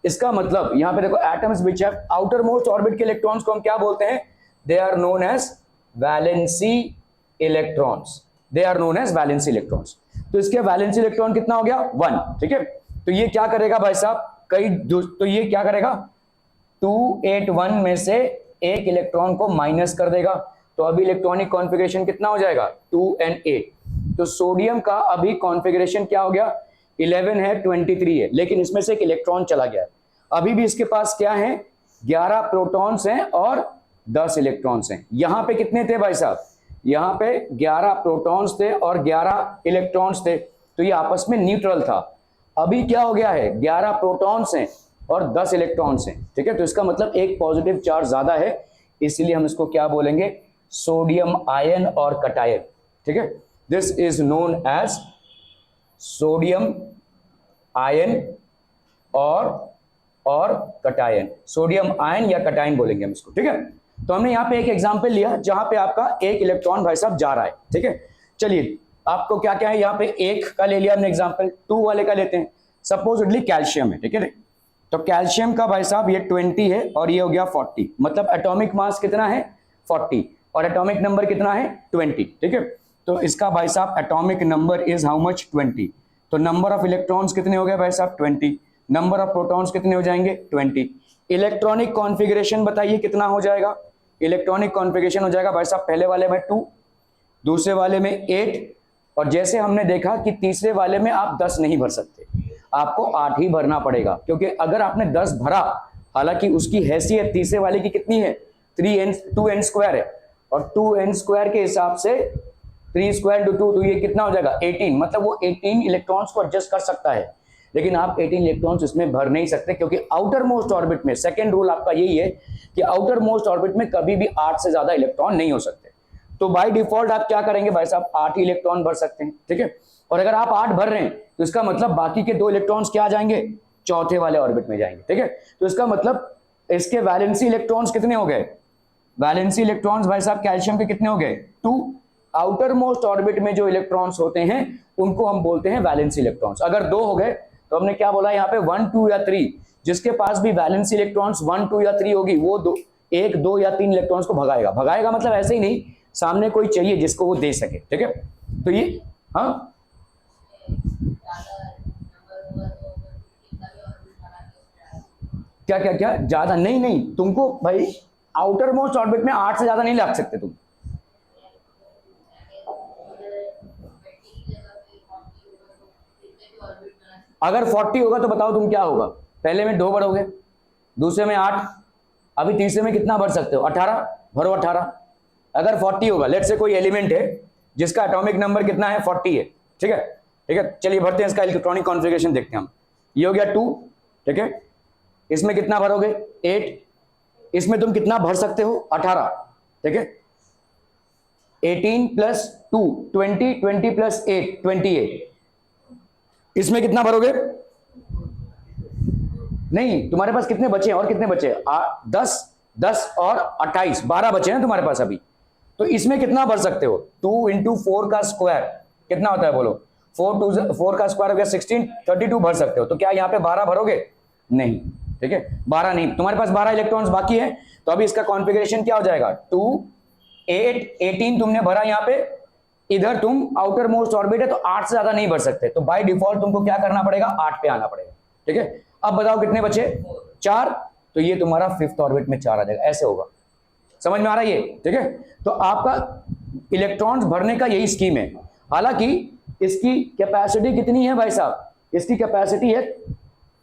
इसका मतलब यहां पे देखो atoms which have outermost orbit के इलेक्ट्रॉन्स को हम क्या बोलते हैं, they are known as valency electrons, they are known as valency electrons. तो इसके वैलेंसी इलेक्ट्रॉन कितना हो गया 1, ठीक है। तो ये क्या करेगा भाई साहब, तो ये क्या करेगा 2 8 1 में से एक इलेक्ट्रॉन को माइनस कर देगा। तो अभी इलेक्ट्रॉनिक कॉन्फ़िगरेशन कितना हो जाएगा 2 and 8। तो सोडियम का अभी कॉन्फ़िगरेशन क्या हो गया, 11 है 23 है, लेकिन इसमें से एक इलेक्ट्रॉन चला गया है। अभी भी इसके पास क्या है, 11 प्रोटॉन्स हैं और 10 इलेक्ट्रॉन्स हैं। यहां पे कितने थे भाई साहब, यहां पे 11 प्रोटॉन्स थे और 11 इलेक्ट्रॉन्स थे, तो ये आपस में न्यूट्रल था। अभी क्या हो गया है, 11 प्रोटॉन्स हैं और 10 इलेक्ट्रॉन्स हैं, ठीक है। तो इसका मतलब एक पॉजिटिव चार्ज ज्यादा है, इसलिए हम इसको क्या बोलेंगे, सोडियम आयन और कटायन, ठीक है। This is known as sodium ion और कटायन, सोडियम आयन या कटायन बोलेंगे हम इसको, ठीक है। तो हमने यहाँ पे एक एग्जांपल लिया जहां पे आपका एक इलेक्ट्रॉन भाई साहब जा रहा है, ठीक है। चलिए आपको क्या क्या है, यहाँ पे एक का ले लिया हमने एग्जांपल, 2 वाले का लेते हैं। सपोजिटली कैल्शियम है, ठीक है। तो कैल्शियम का भाई साहब ये 20 है और ये हो गया 40, मतलब एटॉमिक मास कितना है 40 और एटॉमिक नंबर कितना है 20, ठीक है। तो इसका भाई साहब atomic number is how much 20। तो नंबर ऑफ इलेक्ट्रॉन्स कितने हो गए भाई साहब 20, नंबर ऑफ प्रोटॉन्स कितने हो जाएंगे 20। इलेक्ट्रॉनिक कॉन्फ़िगरेशन बताइए कितना हो जाएगा, इलेक्ट्रॉनिक कॉन्फ़िगरेशन हो जाएगा भाई साहब पहले वाले में 2, दूसरे वाले में 8, और जैसे हमने देखा कि तीसरे वाले में आप 10 नहीं भर सकते, आपको 8 ही भरना पड़ेगा, क्योंकि अगर आपने 10 भरा, हालांकि उसकी हैसियत तीसरे वाले की कितनी है 2n स्क्वायर है, और 2n स्क्वायर के हिसाब से 3 स्क्वायर × 2, तो ये कितना हो जाएगा 18, मतलब वो 18 इलेक्ट्रॉन्स को एडजस्ट कर सकता है। लेकिन आप 18 इलेक्ट्रॉन्स इसमें भर नहीं सकते, क्योंकि आउटर मोस्ट ऑर्बिट में सेकंड रूल आपका यही है कि आउटर मोस्ट ऑर्बिट में कभी भी 8 से ज्यादा इलेक्ट्रॉन नहीं हो सकते। तो बाय डिफॉल्ट आप क्या करेंगे भाई साहब 8 ही इलेक्ट्रॉन भर सकते हैं, ठीक है। और अगर आप 8 भर रहे हैं तो इसका मतलब बाकी के 2 इलेक्ट्रॉन्स क्या आ जाएंगे, चौथे वाले ऑर्बिट में जाएंगे, ठीक है। तो इसका मतलब इसके वैलेंसी इलेक्ट्रॉन्स कितने हो गए, वैलेंसी इलेक्ट्रॉन्स भाई साहब कैल्शियम के कितने हो गए 2। आउटर मोस्ट ऑर्बिट में जो इलेक्ट्रॉन्स होते हैं उनको हम बोलते हैं वैलेंसी इलेक्ट्रॉन्स। अगर 2 हो गए तो हमने क्या बोला यहाँ पे 1 2 या 3, जिसके पास भी वैलेंसी इलेक्ट्रॉन्स 1 2 या 3 होगी वो दो 1 2 या 3 इलेक्ट्रॉन्स को भगाएगा। भगाएगा मतलब ऐसे ही नहीं, सामने कोई चाहिए जिसको वो दे सके, ठीक है। तो ये हाँ क्या क्या क्या ज्यादा नहीं नहीं, तुमको भाई आउटर मोस्ट ऑर्बिट में 8 से ज्यादा नहीं लग सकते तुम। अगर 40 होगा तो बताओ तुम क्या होगा, पहले में 2 बढ़ोगे, दूसरे में 8, अभी तीसरे में कितना भर सकते हो 18, भरो 18। अगर 40 होगा, लेट से कोई एलिमेंट है जिसका एटॉमिक नंबर कितना है 40 है, ठीक है ठीक है, चलिए भरते हैं, इसका इलेक्ट्रॉनिक कॉन्फ़िगरेशन देखते हैं हम। ये हो गया 2, ठीक है, इसमें कितना भरोगे 8, इसमें तुम कितना भर सकते हो 18, ठीक है, 18 प्लस 2 20, 20 प्लस 8 28, इसमें कितना भरोगे, नहीं तुम्हारे पास कितने बचे हैं और कितने बचे, 10 10 और 28 12 बचे हैं तुम्हारे पास अभी। तो इसमें कितना भर सकते हो, 2 इंटू 4 का स्क्वायर कितना होता है बोलो, 4 का स्क्वायर हो गया 16, 32 भर सकते हो। तो क्या यहाँ पे 12 भरोगे, नहीं, ठीक है 12 नहीं, तुम्हारे पास 12 इलेक्ट्रॉन्स बाकी है। तो अभी इसका कॉन्फ़िगरेशन क्या हो जाएगा, 2 8 18 तुमने भरा यहाँ पे, इधर तुम आउटर मोस्ट ऑर्बिट है तो 8 से ज्यादा नहीं भर सकते, तो बाय डिफॉल्ट तुमको क्या करना पड़ेगा 8 पे आना पड़ेगा, ठीक है। अब बताओ कितने बचे 4, तो ये तुम्हारा 5th ऑर्बिट में 4 आ जाएगा, ऐसे होगा, समझ में आ रहा है ये, ठीक है। तो आपका इलेक्ट्रॉन्स भरने का यही स्कीम है। हालांकि इसकी कैपेसिटी कितनी है भाई साहब, इसकी कैपेसिटी है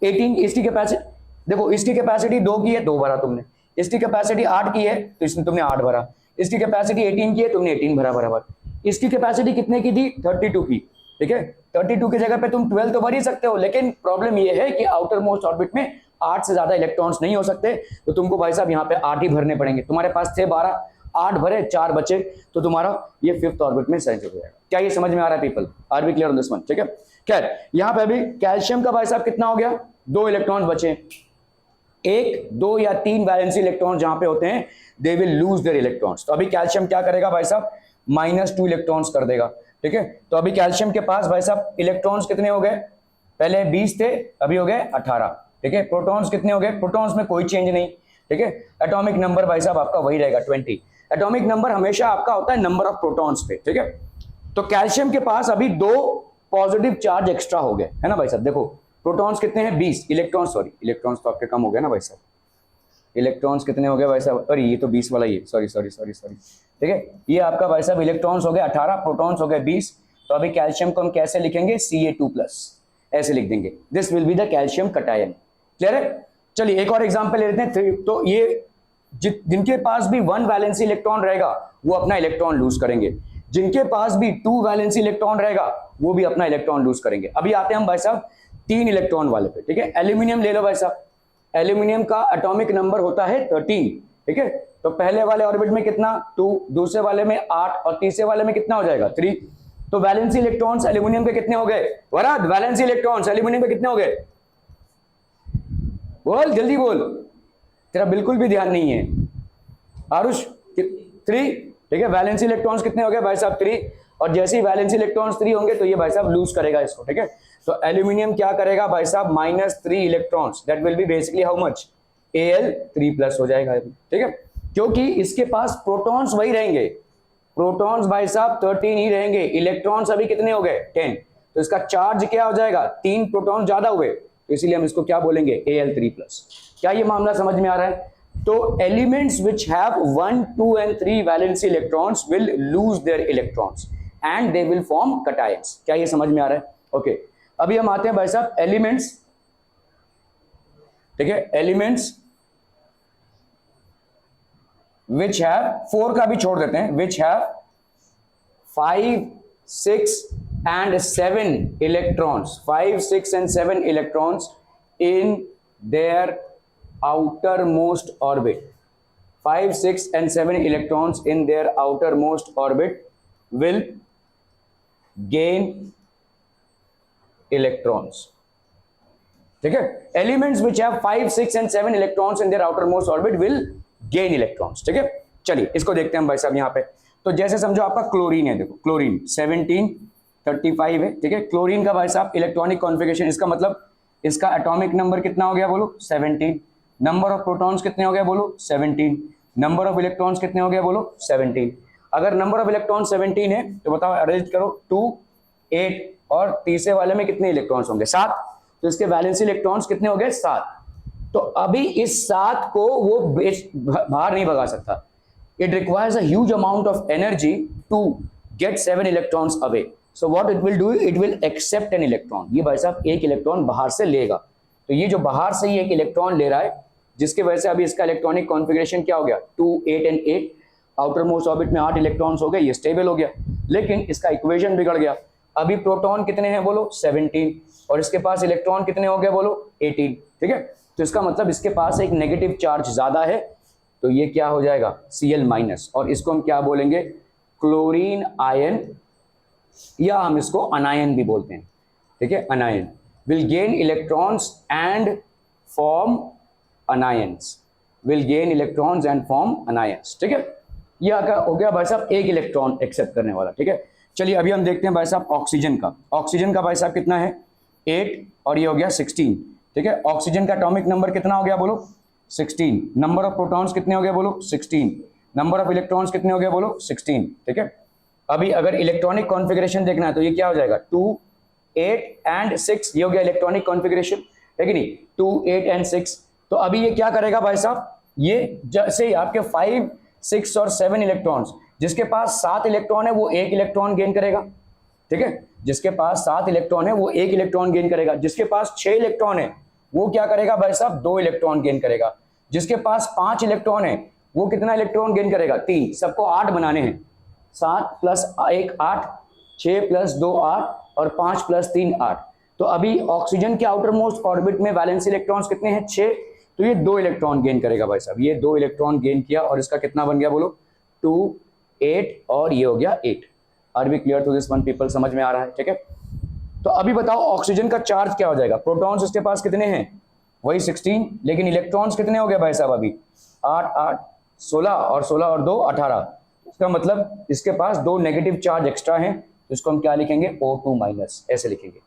18, इसकी कैपेसिटी देखो, इसकी कैपेसिटी 2 की है 2 भरा तुमने, इसकी कैपेसिटी 8 की है तो इसमें तुमने 8 भरा, इसकी कैपेसिटी 18 की है तुमने 18 भरा बराबर, इसकी कैपेसिटी कितने की थी 32 की, ठीक है, 32 की जगह पे तुम 12 तो भर ही सकते हो, लेकिन प्रॉब्लम ये है कि आउटर मोस्ट ऑर्बिट में 8 से ज्यादा इलेक्ट्रॉन्स नहीं हो सकते, तो तुमको भाई साहब यहाँ पे 8 ही भरने पड़ेंगे। तुम्हारे पास थे 12, 8 भरे 4 बचे, तो तुम्हारा ये 5th ऑर्बिट में सेंटर हो जाएगा। क्या ये समझ में आ रहा है people, are be clear on this one, ठीक है। खैर यहाँ पे अभी कैल्शियम का भाई साहब कितना हो गया, 2 इलेक्ट्रॉन्स बचे, 1 2 या 3 वैलेंसी इलेक्ट्रॉन जहां पे होते हैं they will lose their electrons. तो अभी कैल्शियम क्या करेगा भाई साहब, -2 इलेक्ट्रॉन्स कर देगा, ठीक है। तो अभी कैल्शियम के पास भाई साहब इलेक्ट्रॉन्स कितने हो गए, पहले 20 थे अभी हो गए 18, ठीक है। प्रोटॉन्स कितने हो गए, प्रोटॉन्स में कोई चेंज नहीं, ठीक है। एटॉमिक नंबर भाई साहब आपका वही रहेगा 20। एटॉमिक नंबर हमेशा आपका होता है नंबर ऑफ प्रोटॉन्स पे, ठीक है। तो कैल्शियम के पास अभी 2 पॉजिटिव चार्ज एक्स्ट्रा हो गए, है ना भाई साहब। देखो प्रोटॉन्स कितने हैं 20, इलेक्ट्रॉन्स तो आपके कम हो गए ना भाई साहब, इलेक्ट्रॉन्स कितने हो गए भाई साहब, अरे ये तो 20 वाला ही है, सॉरी, ठीक है। ये आपका भाई साहब इलेक्ट्रॉन्स हो गए 18, प्रोटॉन्स हो गए 20। तो अभी कैल्शियम को हम कैसे लिखेंगे, Ca2+, ऐसे लिख देंगे, this will be the calcium cation. Clear है। चलिए एक और एग्जांपल ले लेते हैं। तो ये जिनके पास भी 1 वैलेंसी इलेक्ट्रॉन रहेगा वो अपना इलेक्ट्रॉन लूज करेंगे, जिनके पास भी 2 वैलेंसी इलेक्ट्रॉन रहेगा वो भी अपना इलेक्ट्रॉन लूज करेंगे। अभी आते हैं हम भाई साहब 3 इलेक्ट्रॉन वाले पे, ठीक है। एल्यूमिनियम ले लो भाई साहब, एल्यूमिनियम का एटॉमिक नंबर होता है 13, ठीक है। तो पहले वाले ऑर्बिट में कितना 2, दूसरे वाले में 8 और तीसरे वाले में कितना हो जाएगा 3। तो वैलेंसी इलेक्ट्रॉन्स एल्यूमिनियम के कितने हो गए, वराद वैलेंसी इलेक्ट्रॉन्स एल्यूमिनियम के कितने हो गए, बोल जल्दी बोल, तेरा बिल्कुल भी ध्यान नहीं है आरुष, 3, ठीक है। वैलेंसी इलेक्ट्रॉन्स कितने हो गए भाई साहब 3, और जैसे ही वैलेंसी इलेक्ट्रॉन्स 3 होंगे तो ये भाई साहब लूज करेगा इसको, ठीक है। तो एल्यूमिनियम क्या करेगा भाई साहब -3 electrons, that will be basically how much, Al3+ हो जाएगा, ठीक है। क्योंकि इसके पास प्रोटॉन्स वही रहेंगे, प्रोटॉन्स भाई साहब 13 ही रहेंगे, इलेक्ट्रॉन्स अभी कितने हो गए 10, तो इसका चार्ज क्या हो जाएगा 3 प्रोटॉन ज्यादा हुए, तो इसीलिए हम इसको क्या बोलेंगे Al3+। क्या ये मामला समझ में आ रहा है। तो elements which have 1 2 and 3 valency electrons will lose their electrons and they will form cations. क्या ये समझ में आ रहा है, ओके। अभी हम आते हैं भाई साहब एलिमेंट्स, ठीक है, एलिमेंट्स विच हैव 4 का भी छोड़ देते हैं, which have 5 6 and 7 electrons, 5 6 and 7 electrons in their outermost orbit, 5 6 and 7 electrons in their outermost orbit will gain electrons, ठीक है। Elements which have 5 6 and 7 electrons in their outermost orbit will gain electrons, ठीक है। चलिए इसको देखते हैं हम भाई साहब यहाँ पे। तो जैसे समझो आपका क्लोरीन है, देखो क्लोरीन 1735 है, ठीक है। क्लोरीन का भाई साहब इलेक्ट्रॉनिक कॉन्फ़िगरेशन, इसका मतलब इसका एटॉमिक नंबर कितना हो गया बोलो 17, नंबर ऑफ प्रोटॉन्स कितने हो गए बोलो 17, नंबर ऑफ इलेक्ट्रॉन्स कितने हो गए बोलो 17। अगर नंबर ऑफ इलेक्ट्रॉन 17 है तो बताओ अरेंज करो 2, 8 और तीसरे वाले में कितने इलेक्ट्रॉन्स होंगे 7, तो इसके वैलेंसी इलेक्ट्रॉन्स कितने हो गए 7। तो अभी इस 7 को वो बाहर नहीं भगा सकता। It requires a huge amount of energy to get 7 electrons away. So what it will do, it will accept an electron. ये भाई साहब एक इलेक्ट्रॉन बाहर से लेगा। तो ये जो बाहर से ही एक इलेक्ट्रॉन ले रहा है, जिसकी वजह से अभी इसका इलेक्ट्रॉनिक कॉन्फ़िगरेशन क्या हो गया 2, 8 एंड 8, आउटर मोस्ट ऑर्बिट में 8 इलेक्ट्रॉन्स हो गए, ये स्टेबल हो गया। लेकिन इसका इक्वेशन बिगड़ गया। अभी प्रोटॉन कितने हैं बोलो 17 और इसके पास इलेक्ट्रॉन कितने हो गए बोलो 18। ठीक है, तो इसका मतलब इसके पास एक नेगेटिव चार्ज ज्यादा है, तो ये क्या हो जाएगा Cl माइनस, और इसको हम क्या बोलेंगे क्लोरीन आयन, या हम इसको अनायन भी बोलते हैं। ठीक है, अनायन will gain electrons and form anions, will gain electrons and form anions. ठीक है, ये हो गया भाई साहब एक इलेक्ट्रॉन एक्सेप्ट करने वाला। ठीक है, चलिए अभी हम देखते हैं भाई साहब ऑक्सीजन का। ऑक्सीजन का भाई साहब कितना है 8 और ये हो गया 16। ठीक है, ऑक्सीजन का एटॉमिक नंबर कितना हो गया बोलो 16, नंबर ऑफ प्रोटॉन्स कितने हो गए बोलो 16, नंबर ऑफ इलेक्ट्रॉन्स कितने हो गए बोलो 16। ठीक है, अभी अगर इलेक्ट्रॉनिक कॉन्फ़िगरेशन देखना है तो ये क्या हो जाएगा 2, 8 एंड 6, ये हो गया इलेक्ट्रॉनिक कॉन्फ़िगरेशन, है कि नहीं 2, 8 एंड 6। तो अभी ये क्या करेगा भाई साहब, ये जैसे ही आपके 5, 6 और 7 इलेक्ट्रॉन्स, जिसके पास 7 इलेक्ट्रॉन है वो एक इलेक्ट्रॉन गेन करेगा। ठीक है, जिसके पास 7 इलेक्ट्रॉन है वो एक इलेक्ट्रॉन गेन करेगा। जिसके पास 6 इलेक्ट्रॉन है वो क्या करेगा भाई साहब 2 इलेक्ट्रॉन गेन करेगा। जिसके पास 5 इलेक्ट्रॉन है वो कितना इलेक्ट्रॉन गेन करेगा 3। सबको 8 बनाने हैं, 7 प्लस 1 8, 6 प्लस 2 8 और 5 प्लस 3 8। तो अभी ऑक्सीजन के आउटर मोस्ट ऑर्बिट में वैलेंस इलेक्ट्रॉन्स कितने हैं 6, तो ये 2 इलेक्ट्रॉन गेन करेगा भाई साहब। ये 2 इलेक्ट्रॉन गेन किया और इसका कितना बन गया बोलो 2, 8 और ये हो गया 8। Are we clear to this one people, समझ में आ रहा है। ठीक है, तो अभी बताओ ऑक्सीजन का चार्ज क्या हो जाएगा। प्रोटॉन्स इसके पास कितने हैं वही 16, लेकिन इलेक्ट्रॉन्स कितने हो गए भाई साहब अभी 8 8 16 और 16 और 2 18। इसका मतलब इसके पास 2 नेगेटिव चार्ज एक्स्ट्रा हैं, तो इसको हम क्या लिखेंगे O2 माइनस, ऐसे लिखेंगे।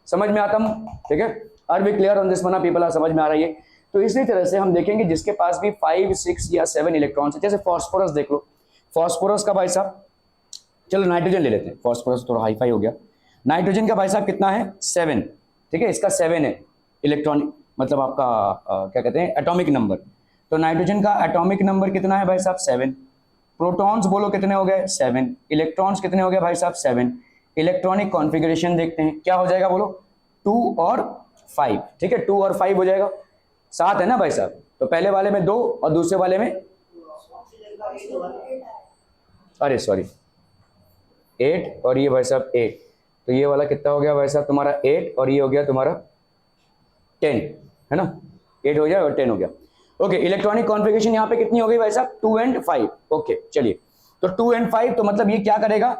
समझ में आता हूं? ठीक है, are we clear on this one people, समझ में आ रही है। तो इसी तरह से हम देखेंगे जिसके पास भी 5, 6 या 7 इलेक्ट्रॉन्स है, जैसे फॉस्फोरस देख लो। फॉस्फोरस का भाई साहब, चलो नाइट्रोजन ले लेते हैं, फॉस्फोरस थोड़ा हाई फाई हो गया। नाइट्रोजन का भाई साहब कितना है 7। ठीक है, इसका 7 है इलेक्ट्रॉनिक, मतलब आपका क्या कहते हैं एटॉमिक नंबर। तो नाइट्रोजन का एटॉमिक नंबर कितना है भाई साहब 7। प्रोटॉन्स बोलो कितने हो गए 7, इलेक्ट्रॉन्स कितने हो गए भाई साहब 7। इलेक्ट्रॉनिक कॉन्फ़िगरेशन देखते हैं क्या हो जाएगा बोलो 2 और 5। ठीक है, 2 और 5 हो जाएगा, 7 है ना भाई साहब। तो पहले वाले में 2 और दूसरे वाले में अरे सॉरी 8 और ये भाई साहब 8। तो ये वाला कितना हो गया भाई साहब तुम्हारा 8 और ये हो गया तुम्हारा 10, है ना 8 हो गया और 10 हो गया। ओके, इलेक्ट्रॉनिक कॉन्फ़िगरेशन यहाँ पे कितनी हो गई भाई साहब 2 एंड 5। ओके चलिए, तो 2 एंड 5 तो मतलब ये क्या करेगा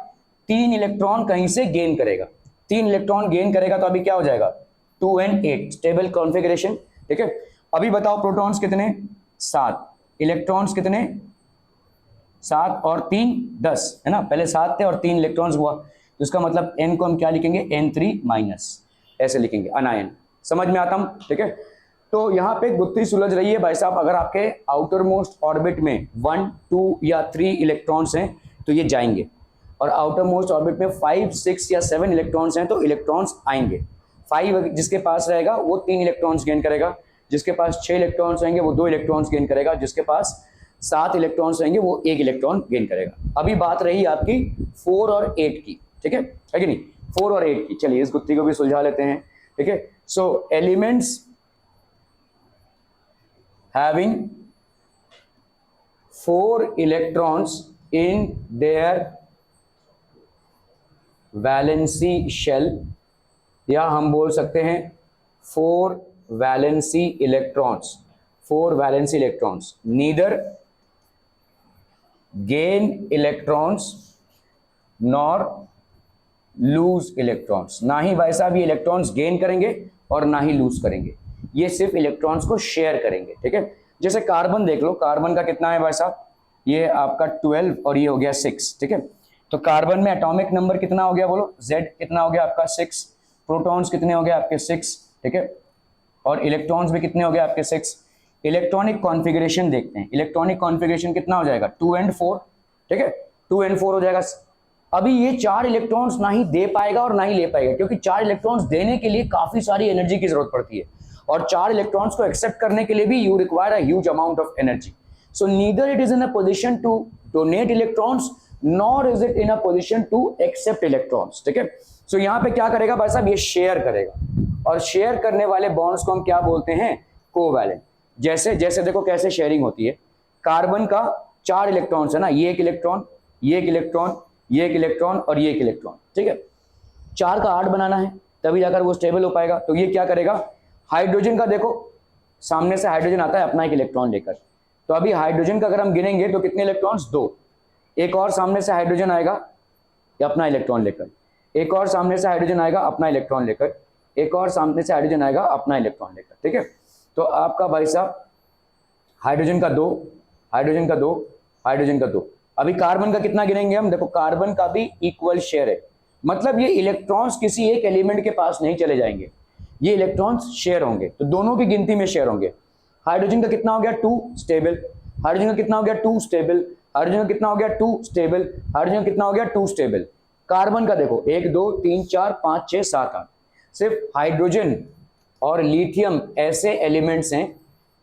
3 इलेक्ट्रॉन कहीं से गेन करेगा। 3 इलेक्ट्रॉन गेन करेगा तो अभी क्या हो जाएगा 2 एंड 8 स्टेबल कॉन्फ़िगरेशन। ठीक है, अभी बताओ प्रोटॉन्स कितने 7, इलेक्ट्रॉन्स कितने 7 और 3 10, है ना। पहले 7 थे और 3 इलेक्ट्रॉन्स हुआ, तो इसका मतलब n को हम क्या लिखेंगे N3 माइनस, ऐसे लिखेंगे अनायन। समझ में आता हूं? ठीक है, तो यहाँ पे गुत्थी सुलझ रही है भाई साहब। अगर आपके आउटर मोस्ट ऑर्बिट में 1, 2 या 3 इलेक्ट्रॉन्स हैं तो ये जाएंगे, और आउटर मोस्ट ऑर्बिट में 5, 6 या 7 इलेक्ट्रॉन्स हैं तो इलेक्ट्रॉन्स आएंगे। 5 जिसके पास रहेगा वो 3 इलेक्ट्रॉन्स गेन करेगा, जिसके पास 6 इलेक्ट्रॉन्स रहेंगे वो 2 इलेक्ट्रॉन्स गेन करेगा, जिसके पास 7 इलेक्ट्रॉन्स रहेंगे वो 1 इलेक्ट्रॉन गेन करेगा। अभी बात रही आपकी 4 और 8 की, ठीक है कि नहीं 4 और 8 की। चलिए इस गुत्थी को भी सुलझा लेते हैं। ठीक है, सो elements having 4 electrons in their valency shell, या हम बोल सकते हैं 4 valency electrons, 4 valency electrons neither gain electrons nor lose electrons। ना ही भाई साहब ये इलेक्ट्रॉन्स गेन करेंगे और ना ही लूज करेंगे, ये सिर्फ इलेक्ट्रॉन्स को शेयर करेंगे। ठीक है, जैसे कार्बन देख लो, कार्बन का कितना है भाई साहब ये आपका 12 और ये हो गया 6। ठीक है, तो कार्बन में एटॉमिक नंबर कितना हो गया बोलो Z कितना हो गया आपका 6, प्रोटॉन्स कितने हो गए आपके 6। ठीक है, और इलेक्ट्रॉन्स भी कितने हो गए आपके 6। इलेक्ट्रॉनिक कॉन्फ़िगरेशन देखते हैं, इलेक्ट्रॉनिक कॉन्फ़िगरेशन कितना हो जाएगा 2 and 4, ठीक है 2 and 4 हो जाएगा। अभी ये 4 इलेक्ट्रॉन्स ना ही दे पाएगा और ना ही ले पाएगा, क्योंकि 4 इलेक्ट्रॉन्स देने के लिए काफी सारी एनर्जी की जरूरत पड़ती है, और 4 इलेक्ट्रॉन्स को एक्सेप्ट करने के लिए भी you require a huge amount of energy. So neither it is in a position to donate electrons nor is it in a position to accept electrons, ठीक है। सो यहाँ पे क्या करेगा भाई साहब, ये शेयर करेगा, और शेयर करने वाले बॉन्ड्स को हम क्या बोलते हैं, कोवैलेंट। जैसे जैसे देखो कैसे शेयरिंग होती है, कार्बन का 4 इलेक्ट्रॉन्स है ना, ये एक इलेक्ट्रॉन, ये एक इलेक्ट्रॉन, ये एक इलेक्ट्रॉन और ये एक इलेक्ट्रॉन, ठीक है। 4 का 8 बनाना है तभी जाकर वो स्टेबल हो पाएगा। तो ये क्या करेगा, हाइड्रोजन का देखो सामने से हाइड्रोजन आता है अपना एक इलेक्ट्रॉन लेकर, तो अभी हाइड्रोजन का अगर हम गिनेंगे तो कितने इलेक्ट्रॉन्स, 2। एक और सामने से हाइड्रोजन आएगा अपना इलेक्ट्रॉन लेकर, एक और सामने से हाइड्रोजन आएगा अपना इलेक्ट्रॉन लेकर, एक और सामने से हाइड्रोजन आएगा अपना इलेक्ट्रॉन लेकर, ठीक है। तो आपका भाई साहब हाइड्रोजन का 2, हाइड्रोजन का 2, हाइड्रोजन का 2। अभी कार्बन का कितना गिनेंगे हम, देखो कार्बन का भी इक्वल शेयर है, मतलब ये इलेक्ट्रॉन्स किसी एक एलिमेंट के पास नहीं चले जाएंगे, ये इलेक्ट्रॉन्स शेयर होंगे, तो दोनों की गिनती में शेयर होंगे। हाइड्रोजन का कितना हो गया 2 स्टेबल, हाइड्रोजन का कितना हो गया 2 स्टेबल, हाइड्रोजन का कितना हो गया 2 स्टेबल, हाइड्रोजन का कितना हो गया 2 स्टेबल। कार्बन का देखो 1 2 3 4 5 6 7 8, सिर्फ हाइड्रोजन और लिथियम ऐसे एलिमेंट्स हैं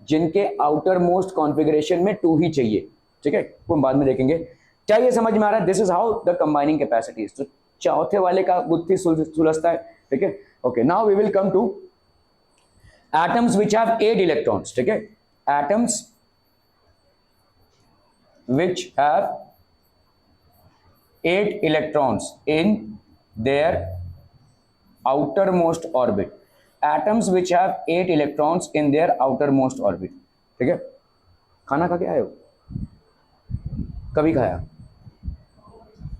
जिनके आउटर मोस्ट कॉन्फ़िगरेशन में 2 ही चाहिए, ठीक है, वो हम बाद में देखेंगे। क्या ये समझ में आ रहा है, this is how the combining capacities. तो चौथे वाले का बुद्धि सुलझता है, ठीक है। Okay, now we will come to atoms which have 8 electrons, ठीक है, atoms which have 8 electrons in their outermost orbit, atoms which have 8 electrons in their outermost orbit, ठीक है। खाना खा के आए हो, कभी खाया,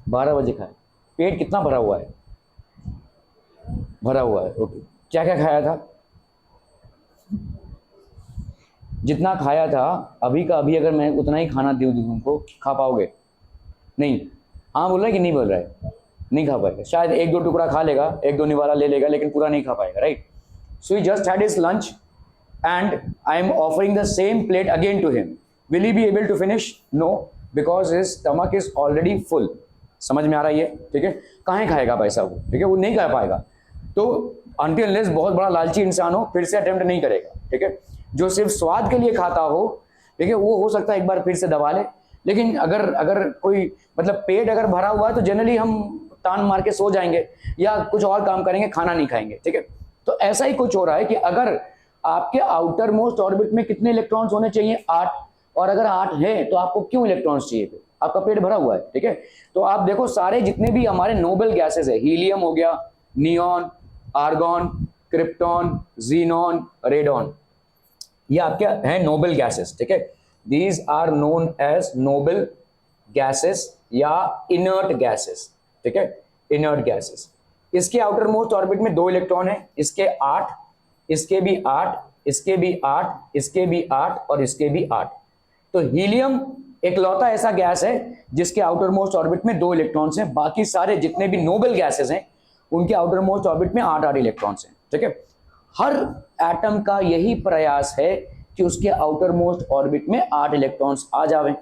12 बजे खाया, पेट कितना भरा हुआ है, भरा हुआ है, ओके। क्या क्या खाया था, जितना खाया था अभी का अभी अगर मैं उतना ही खाना दूं तुमको, खा पाओगे नहीं? हाँ बोल रहा है कि नहीं बोल रहा है, नहीं खा पाएगा, शायद 1-2 टुकड़ा खा लेगा, 1-2 निवाला ले लेगा, लेकिन पूरा नहीं खा पाएगा, right. So he just had his lunch and I am offering the same plate again to him, will he be able to finish, no, because his stomach is already full. समझ में आ रहा है ये, ठीक है। कहाँ खाएगा भाई साहब, ठीक है, वो नहीं खा पाएगा। तो अनटिल अनलेस बहुत बड़ा लालची इंसान हो फिर से अटेम्प्ट नहीं करेगा, ठीक है। जो सिर्फ स्वाद के लिए खाता हो, ठीक है, वो हो सकता है एक बार फिर से दबा ले, लेकिन अगर कोई मतलब पेट अगर भरा हुआ है तो जनरली हम तान मार के सो जाएंगे या कुछ और काम करेंगे, खाना नहीं खाएंगे, ठीक है। तो ऐसा ही कुछ हो रहा है कि अगर आपके आउटर मोस्ट ऑर्बिट में कितने इलेक्ट्रॉन्स होने चाहिए, 8, और अगर 8 है तो आपको क्यों इलेक्ट्रॉन्स चाहिए थे, आपका पेट भरा हुआ है, ठीक है। तो आप देखो सारे जितने भी हमारे नोबल गैसेस है, हीलियम हो गया, neon, argon, krypton, xenon, radon, ये आपके हैं नोबल गैसेस, ठीक है। These are known as noble gases या इनर्ट गैसेस, ठीक है, इनर्ट गैसेस। इसके आउटर मोस्ट ऑर्बिट में 2 इलेक्ट्रॉन है, इसके 8, इसके भी 8, इसके भी 8, इसके भी 8 और इसके भी 8। तो हीलियम एकलौता ऐसा गैस है जिसके आउटर मोस्ट ऑर्बिट में 2 इलेक्ट्रॉन्स हैं, बाकी सारे जितने भी नोबल गैसेस हैं उनके आउटर मोस्ट ऑर्बिट में 8 इलेक्ट्रॉन्स हैं, ठीक है। हर एटम का यही प्रयास है कि उसके आउटर मोस्ट ऑर्बिट में 8 इलेक्ट्रॉन्स आ जावें,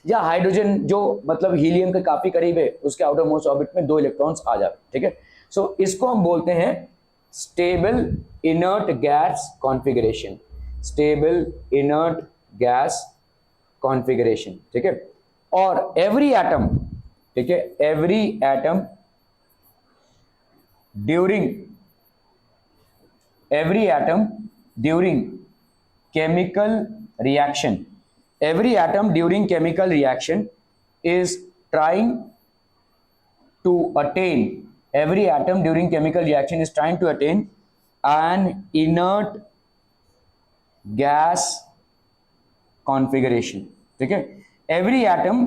या हाइड्रोजन जो मतलब हीलियम के काफी करीब है उसके आउटर मोस्ट ऑर्बिट में 2 इलेक्ट्रॉन्स आ जावे, ठीक है। सो इसको हम बोलते हैं stable inert gas configuration, stable inert gas configuration, ठीक है। और एवरी एटम, ठीक है, every atom during chemical reaction, every atom during chemical reaction is trying to attain, every atom during chemical reaction is trying to attain an inert gas configuration, ठीक है। every atom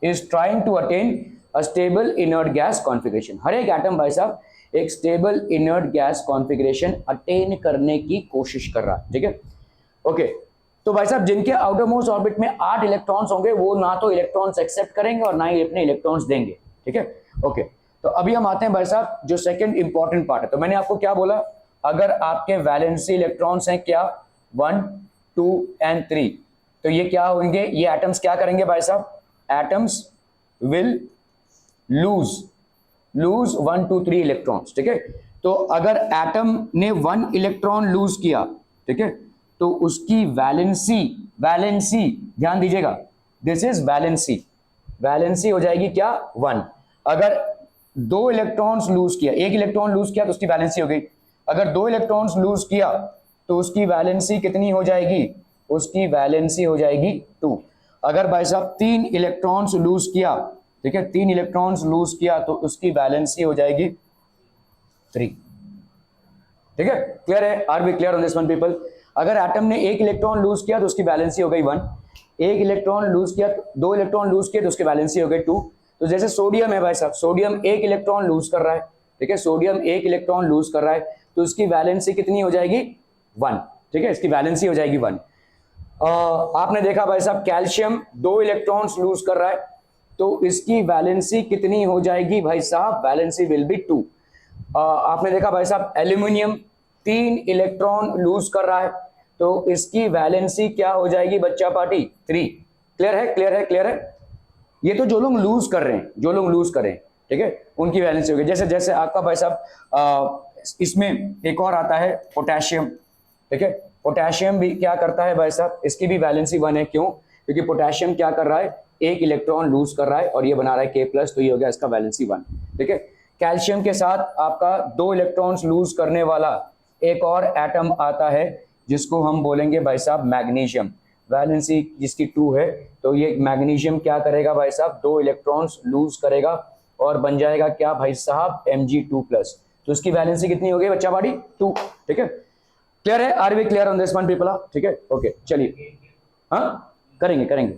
is trying to attain a stable inert gas configuration, हर एक atom भाई साहब एक stable inert gas configuration attain करने की कोशिश कर रहा है, ठीक है। ओके, तो भाई साहब जिनके आउटर मोस्ट ऑर्बिट में 8 इलेक्ट्रॉन्स होंगे वो ना तो इलेक्ट्रॉन्स एक्सेप्ट करेंगे और ना ही अपने इलेक्ट्रॉन्स देंगे, ठीक है। ओके, तो अभी हम आते हैं भाई साहब जो सेकंड इंपॉर्टेंट पार्ट है। तो मैंने आपको क्या बोला, अगर आपके वैलेंसी इलेक्ट्रॉन्स हैं क्या 1 2 एंड 3, तो ये क्या होंगे, ये एटम्स क्या करेंगे भाई साहब, एटम्स विल लूज 1 2 3 इलेक्ट्रॉन्स, ठीक है। तो अगर एटम ने 1 इलेक्ट्रॉन लूज किया, ठीक है, तो उसकी वैलेंसी ध्यान दीजिएगा, दिस इज वैलेंसी हो जाएगी क्या 1। अगर 2 इलेक्ट्रॉन्स लूज किया, 1 इलेक्ट्रॉन लूज किया तो उसकी वैलेंसी हो गई। अगर 2 इलेक्ट्रॉन्स लूज किया तो उसकी वैलेंसी कितनी हो जाएगी, उसकी वैलेंसी हो जाएगी 2। अगर भाई साहब 3 इलेक्ट्रॉन्स लूज किया, ठीक है, 3 इलेक्ट्रॉन्स लूज किया तो उसकी वैलेंसी हो जाएगी 3, ठीक है। क्लियर है, are we clear on this one people. अगर एटम ने 1 इलेक्ट्रॉन लूज किया तो उसकी वैलेंसी हो गई 1, 1 इलेक्ट्रॉन लूज किया, 2 इलेक्ट्रॉन लूज किया तो उसकी वैलेंसी हो गई 2। तो जैसे सोडियम है भाई साहब, सोडियम 1 इलेक्ट्रॉन लूज कर रहा है, ठीक है, सोडियम 1 इलेक्ट्रॉन लूज कर रहा है तो उसकी वैलेंसी कितनी हो जाएगी 1, ठीक है, इसकी वैलेंसी हो जाएगी 1। आपने देखा भाई साहब कैल्शियम 2 इलेक्ट्रॉन्स लूज कर रहा है तो इसकी वैलेंसी कितनी हो जाएगी भाई साहब, वैलेंसी विल बी 2। आपने देखा भाई साहब एल्यूमिनियम 3 इलेक्ट्रॉन लूज कर रहा है तो इसकी वैलेंसी क्या हो जाएगी बच्चा पार्टी 3। क्लियर है, क्लियर है, क्लियर है। ये तो जो लोग लूज कर रहे हैं, जो लोग लूज कर रहे हैं, ठीक है, उनकी वैलेंसी होगी। जैसे जैसे आपका भाई साहब इसमें एक और आता है पोटेशियम, ठीक है, पोटेशियम भी क्या करता है भाई साहब, इसकी भी वैलेंसी 1 है। क्यों, क्योंकि पोटेशियम क्या कर रहा है, 1 इलेक्ट्रॉन लूज कर रहा है और ये बना रहा है K+, तो ये हो गया इसका वैलेंसी 1, ठीक है। कैल्शियम के साथ आपका 2 इलेक्ट्रॉन्स लूज करने वाला एक और एटम आता है जिसको हम बोलेंगे भाई साहब मैग्नीशियम, वैलेंसी जिसकी 2 है। तो ये मैग्नीशियम क्या करेगा भाई साहब, 2 इलेक्ट्रॉन्स लूज करेगा और बन जाएगा क्या भाई साहब Mg2+, तो इसकी वैलेंसी कितनी हो गई बच्चा बाड़ी 2, ठीक है। क्लियर है, are we clear on this one people, ठीक है, ओके चलिए, हाँ करेंगे।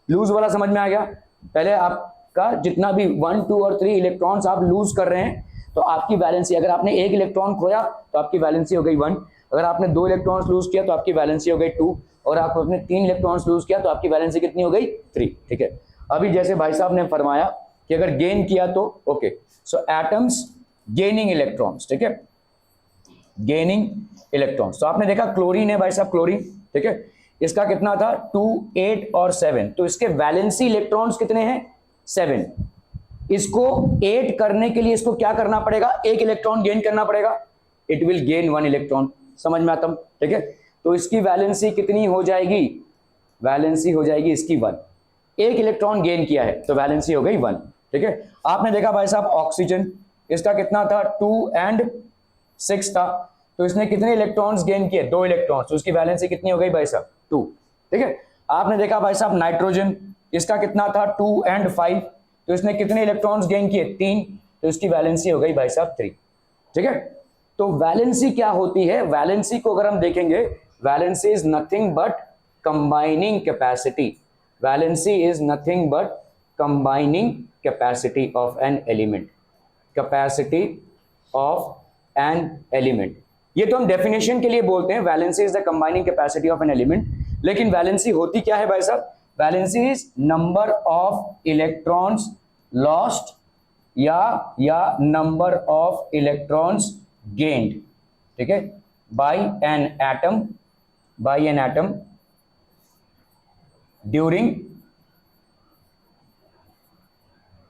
लूज वाला समझ में आ गया। पहले आपका जितना भी 1 2 और 3 इलेक्ट्रॉन्स आप लूज कर रहे हैं तो आपकी वैलेंसी, अगर आपने 1 इलेक्ट्रॉन खोया तो आपकी वैलेंसी हो गई 1, अगर आपने 2 इलेक्ट्रॉन्स लूज किया तो आपकी वैलेंसी हो गई 2, और आपने 3 इलेक्ट्रॉन्स लूज किया तो आपकी वैलेंसी कितनी हो गई 3, ठीक है। अभी जैसे भाई साहब ने फरमाया कि अगर गेन किया तो ओके, सो एटम्स गेनिंग इलेक्ट्रॉन्स, ठीक है, गेनिंग इलेक्ट्रॉन्स। तो आपने देखा क्लोरीन है भाई साहब, क्लोरीन, ठीक है, इसका कितना था 2 8 और 7, तो इसके वैलेंसी इलेक्ट्रॉन्स कितने हैं 7। इसको 8 करने के लिए इसको क्या करना पड़ेगा, 1 इलेक्ट्रॉन गेन करना पड़ेगा, इट विल गेन 1 इलेक्ट्रॉन, समझ में आता, ठीक है। तो इसकी वैलेंसी कितनी हो जाएगी, वैलेंसी हो जाएगी इसकी 1, 1 इलेक्ट्रॉन गेन किया है तो वैलेंसी हो गई 1, ठीक है। आपने देखा भाई साहब ऑक्सीजन, इसका कितना था 2 and 6 था, तो इसने कितने इलेक्ट्रॉन्स गेन किए, 2 इलेक्ट्रॉन्स, तो उसकी वैलेंसी कितनी हो गई भाई साहब 2, ठीक है। आपने देखा भाई साहब नाइट्रोजन, इसका कितना था 2 and 5, तो इसने कितने इलेक्ट्रॉन्स गेन किए 3, तो इसकी वैलेंसी हो गई भाई साहब 3, ठीक है। तो वैलेंसी क्या होती है, वैलेंसी को अगर हम देखेंगे, valency is nothing but combining capacity, valency is nothing but combining capacity of an element, capacity of an element. ये तो हम डेफिनेशन के लिए बोलते हैं, valency is the combining capacity of an element, लेकिन वैलेंसी होती क्या है भाई साहब, valency is number of electrons lost या नंबर ऑफ इलेक्ट्रॉन्स गेन्ड, ठीक है, by an atom during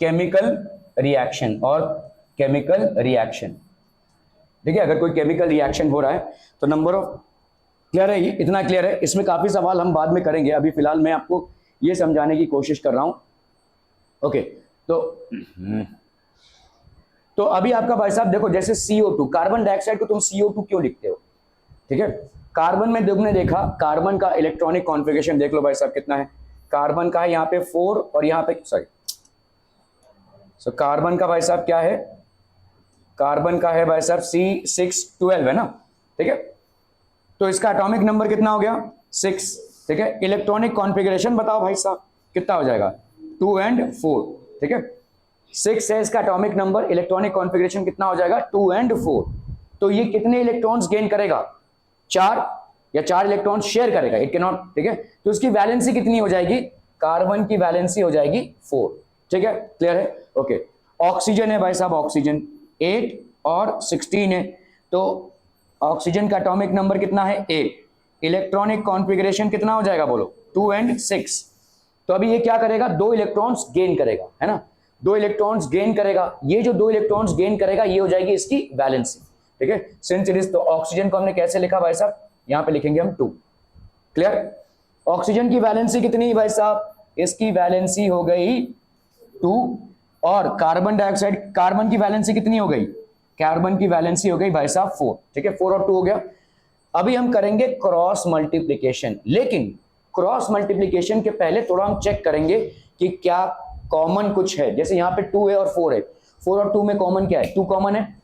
chemical reaction और केमिकल रिएक्शन, ठीक है। अगर कोई केमिकल रिएक्शन हो रहा है तो नंबर ऑफ, क्लियर है, ये इतना क्लियर है। इसमें काफी सवाल हम बाद में करेंगे, अभी फिलहाल मैं आपको ये समझाने की कोशिश कर रहा हूं, ओके। तो अभी आपका भाई साहब देखो, जैसे CO2, कार्बन डाइऑक्साइड को तुम CO2 क्यों लिखते हो, ठीक है। कार्बन में तुमने देखा, कार्बन का इलेक्ट्रॉनिक कॉन्फ़िगरेशन देख लो भाई साहब कितना है, कार्बन का है यहाँ पे 4 और यहाँ पे कार्बन का भाई साहब क्या है, कार्बन का है भाई साहब C612 है ना, ठीक है। तो इसका एटॉमिक नंबर कितना हो गया 6, ठीक है। इलेक्ट्रॉनिक कॉन्फ़िगरेशन बताओ भाई साहब कितना हो जाएगा 2 and 4, ठीक है। 6 है इसका एटॉमिक नंबर, इलेक्ट्रॉनिक कॉन्फ़िगरेशन कितना हो जाएगा 2 and 4, तो ये कितने इलेक्ट्रॉन्स गेन करेगा 4, या 4 इलेक्ट्रॉन्स शेयर करेगा, इट कैन नॉट, ठीक है। तो उसकी वैलेंसी कितनी हो जाएगी, कार्बन की वैलेंसी हो जाएगी 4, ठीक है, क्लियर है, ओके। ऑक्सीजन है भाई साहब, ऑक्सीजन 8 और 16 है, तो ऑक्सीजन का एटॉमिक नंबर कितना है 8, इलेक्ट्रॉनिक कॉन्फ़िगरेशन कितना हो जाएगा बोलो 2 and 6। तो अभी ये क्या करेगा, 2 इलेक्ट्रॉन्स गेन करेगा, है ना, 2 इलेक्ट्रॉन्स गेन करेगा। ये जो 2 इलेक्ट्रॉन्स गेन करेगा ये हो जाएगी इसकी वैलेंसी, ठीक है, सिंस इट इज। तो ऑक्सीजन को हमने कैसे लिखा भाई साहब, यहां पे लिखेंगे हम 2। क्लियर। ऑक्सीजन की वैलेंसी कितनी है भाई साहब, इसकी वैलेंसी हो गई 2, और कार्बन डाइऑक्साइड, कार्बन की वैलेंसी कितनी हो गई, कार्बन की वैलेंसी हो गई भाई साहब 4, ठीक है, 4 और 2 हो गया। अभी हम करेंगे क्रॉस मल्टीप्लीकेशन, लेकिन क्रॉस मल्टीप्लीकेशन के पहले थोड़ा हम चेक करेंगे कि क्या कॉमन कुछ है। जैसे यहाँ पे 2 है और 4 है, 4 और 2 में कॉमन क्या है, 2 कॉमन है,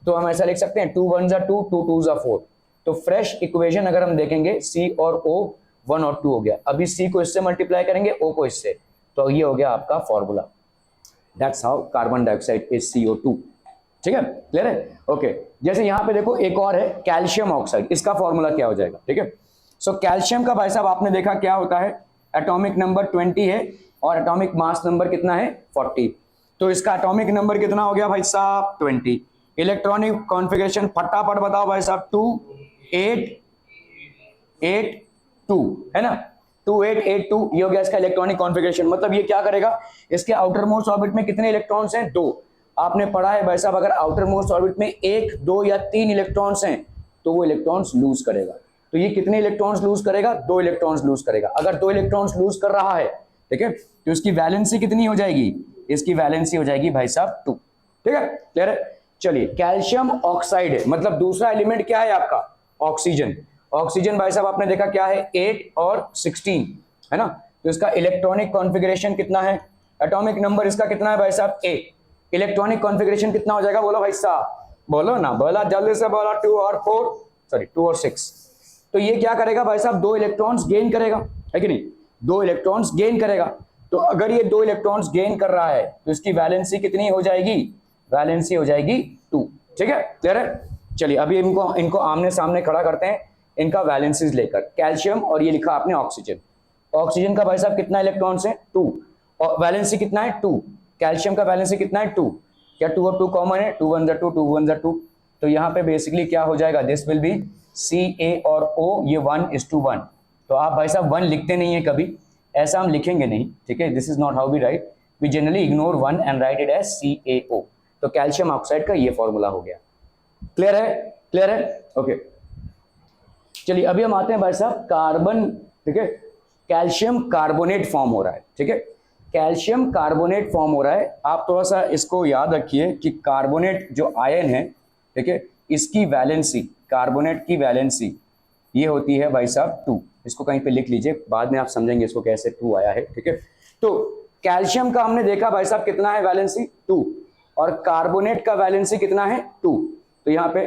तो हम ऐसा लिख सकते हैं 2 1 2, 2 2 4। तो फ्रेश इक्वेशन अगर हम देखेंगे C और O 1 और 2 हो गया। अभी C को इससे मल्टीप्लाई करेंगे, O को इससे, तो ये हो गया आपका formula. That's how carbon dioxide is CO2, ठीक है, क्लियर है, ओके। जैसे यहाँ पे देखो एक और है कैल्शियम ऑक्साइड, इसका फॉर्मूला क्या हो जाएगा, ठीक है। सो कैल्शियम का भाई साहब आपने देखा क्या होता है, एटॉमिक नंबर 20 है और एटॉमिक मास नंबर कितना है 40। तो इसका एटॉमिक नंबर कितना हो गया भाई साहब 20। इलेक्ट्रॉनिक कॉन्फ़िगरेशन फटाफट बताओ भाई साहब, 2 8 8 2, है ना, 2 8 8 2, ये हो गया इसका इलेक्ट्रॉनिक कॉन्फ़िगरेशन। मतलब ये क्या करेगा, इसके आउटर मोस्ट ऑर्बिट में कितने इलेक्ट्रॉन्स हैं, 2। आपने पढ़ा है भाई साहब, अगर आउटर मोस्ट ऑर्बिट में 1 2 या 3 इलेक्ट्रॉन्स हैं तो वो इलेक्ट्रॉन्स लूज करेगा। तो ये कितने इलेक्ट्रॉन्स लूज करेगा, 2 इलेक्ट्रॉन्स लूज करेगा। अगर 2 इलेक्ट्रॉन्स लूज कर रहा है, ठीक है, तो इसकी वैलेंसी कितनी हो जाएगी, इसकी वैलेंसी हो जाएगी भाई साहब 2, ठीक है, क्लियर है। चलिए कैल्शियम ऑक्साइड है, मतलब दूसरा एलिमेंट क्या है आपका, ऑक्सीजन। ऑक्सीजन भाई साहब आपने देखा क्या है 8 और 16, है ना। तो इसका इलेक्ट्रॉनिक कॉन्फ़िगरेशन कितना है, एटॉमिक नंबर इसका कितना है भाई साहब 8, इलेक्ट्रॉनिक कॉन्फ़िगरेशन कितना हो जाएगा बोलो भाई साहब, बोलो ना, बोला जल्दी से बोला, 2 और 4, सॉरी 2 और 6। तो ये क्या करेगा भाई साहब, 2 इलेक्ट्रॉन्स गेन करेगा, है कि नहीं, 2 इलेक्ट्रॉन्स गेन करेगा। तो अगर ये 2 इलेक्ट्रॉन्स गेन कर रहा है तो इसकी वैलेंसी कितनी हो जाएगी, वैलेंसी हो जाएगी 2, ठीक है, क्लियर है। चलिए अभी इनको आमने सामने खड़ा करते हैं, इनका वैलेंसीज लेकर, कैल्शियम और ये लिखा आपने ऑक्सीजन। ऑक्सीजन का भाई साहब कितना इलेक्ट्रॉन्स है 2, और वैलेंसी कितना है 2, कैल्शियम का वैलेंसी कितना है 2, क्या 2 और 2 कॉमन है, 2 1 2, 2 1 2। तो यहाँ पे बेसिकली क्या हो जाएगा, दिस विल बी Ca और O, ये 1:1। तो आप भाई साहब 1 लिखते नहीं है कभी, ऐसा हम लिखेंगे नहीं, ठीक है, this is not how we write, we generally ignore 1 and write it as CaO। तो कैल्शियम ऑक्साइड का ये फॉर्मूला हो गया, क्लियर है, क्लियर है, ओके। चलिए अभी हम आते हैं भाई साहब कार्बन, ठीक है, कैल्शियम कार्बोनेट फॉर्म हो रहा है, ठीक है, कैल्शियम कार्बोनेट फॉर्म हो रहा है। आप थोड़ा सा इसको याद रखिए कि कार्बोनेट जो आयन है, ठीक है, इसकी वैलेंसी, कार्बोनेट की वैलेंसी ये होती है भाई साहब 2। इसको कहीं पे लिख लीजिए, बाद में आप समझेंगे इसको कैसे 2 आया है, ठीक है। तो कैल्शियम का हमने देखा भाई साहब कितना है वैलेंसी 2, और कार्बोनेट का वैलेंसी कितना है 2। तो यहाँ पे,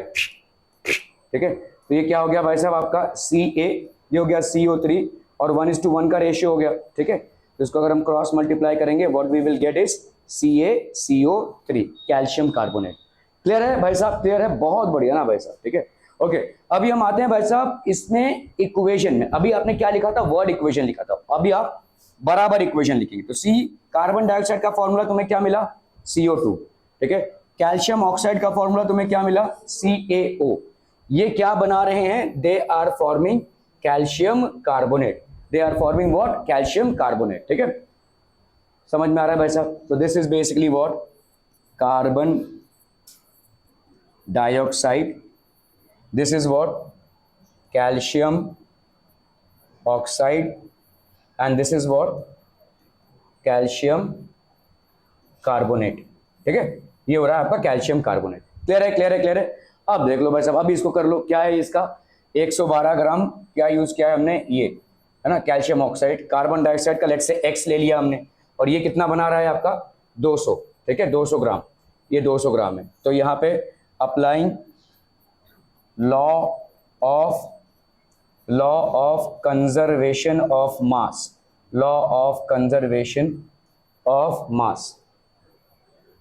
ठीक है, तो ये क्या हो गया भाई साहब आपका Ca, ये हो गया CO3, और 1:1 का रेशियो हो गया, ठीक है। तो इसको अगर हम क्रॉस मल्टीप्लाई करेंगे, what we will get is CaCO3, calcium carbonate. Clear है भाई साहब, क्लियर है, बहुत बढ़िया ना भाई साहब, ठीक है, ओके। अभी हम आते हैं भाई साहब इसमें इक्वेशन में, अभी आपने क्या लिखा था, वर्ड इक्वेशन लिखा था, अभी आप बराबर इक्वेशन लिखेंगे। तो C कार्बन डाइऑक्साइड का फॉर्मूला तुम्हें क्या मिला, CO2, ठीक है। कैल्शियम ऑक्साइड का फॉर्मूला तुम्हें क्या मिला, CaO। ये क्या बना रहे हैं, they are forming calcium carbonate, they are forming what, calcium carbonate, ठीक है, समझ में आ रहा है भाई साहब। तो this is basically what, carbon dioxide, this is what, calcium oxide, and this is what, calcium carbonate, ठीक है, ये हो रहा है आपका कैल्शियम कार्बोनेट। क्लियर है, क्लियर है, क्लियर है। अब देख लो भाई साहब, अभी इसको कर लो, क्या है इसका 112 ग्राम क्या यूज किया है हमने, ये है ना कैल्शियम ऑक्साइड। कार्बन डाइऑक्साइड का लेट से X ले लिया हमने, और ये कितना बना रहा है आपका 200, ठीक है, 200 ग्राम, ये 200 ग्राम है। तो यहाँ पे applying law of conservation of mass, law of conservation of mass,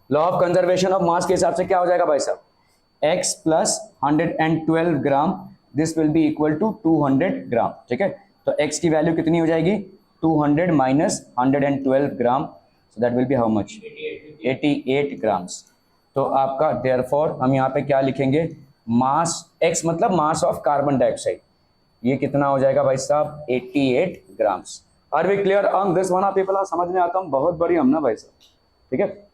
law of conservation of mass के हिसाब से क्या हो जाएगा भाई साहब, x plus 112 gram, this will be equal to 200 gram, ठीक है। तो x की वैल्यू कितनी हो जाएगी, 200 minus 112 gram, so that will be how much, 88 grams. तो आपका देयरफॉर हम यहाँ पे क्या लिखेंगे, मास x मतलब मास ऑफ कार्बन डाइऑक्साइड, ये कितना हो जाएगा भाई साहब 88 grams. Are we clear on this one? आप पीपल समझ में आता हूँ, बहुत बढ़िया हम ना भाई साहब, ठीक है।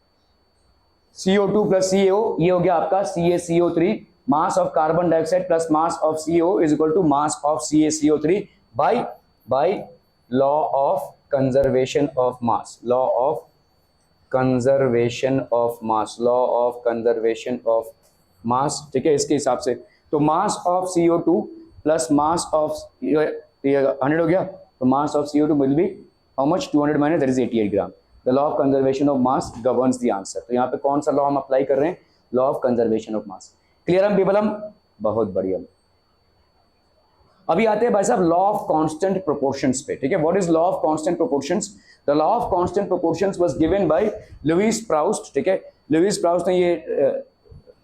CO2 प्लस CaO, ये हो गया आपका CaCO3, mass of carbon dioxide plus mass of CO is equal to mass of CaCO3 by law of conservation of mass, law of conservation of mass, law of conservation of mass, ठीक है। इसके हिसाब से तो mass of CO2 plus mass of 100 हो गया, तो mass of CO2 will be how much 200 minus that is 88 gram. The law of conservation of mass governs the answer. तो यहाँ पे कौन सा लॉ हम अप्लाई कर रहे हैं? Law of conservation of mass. Clear हम पीपल? हम बहुत बढ़िया। अभी आते हैं भाई साहब लॉ ऑफ कांस्टेंट प्रोपोर्शंस पे, ठीक है। What is law of constant proportions? The law of constant proportions was given by Louis Proust, ठीक है। लुईस प्राउस्ट ने ये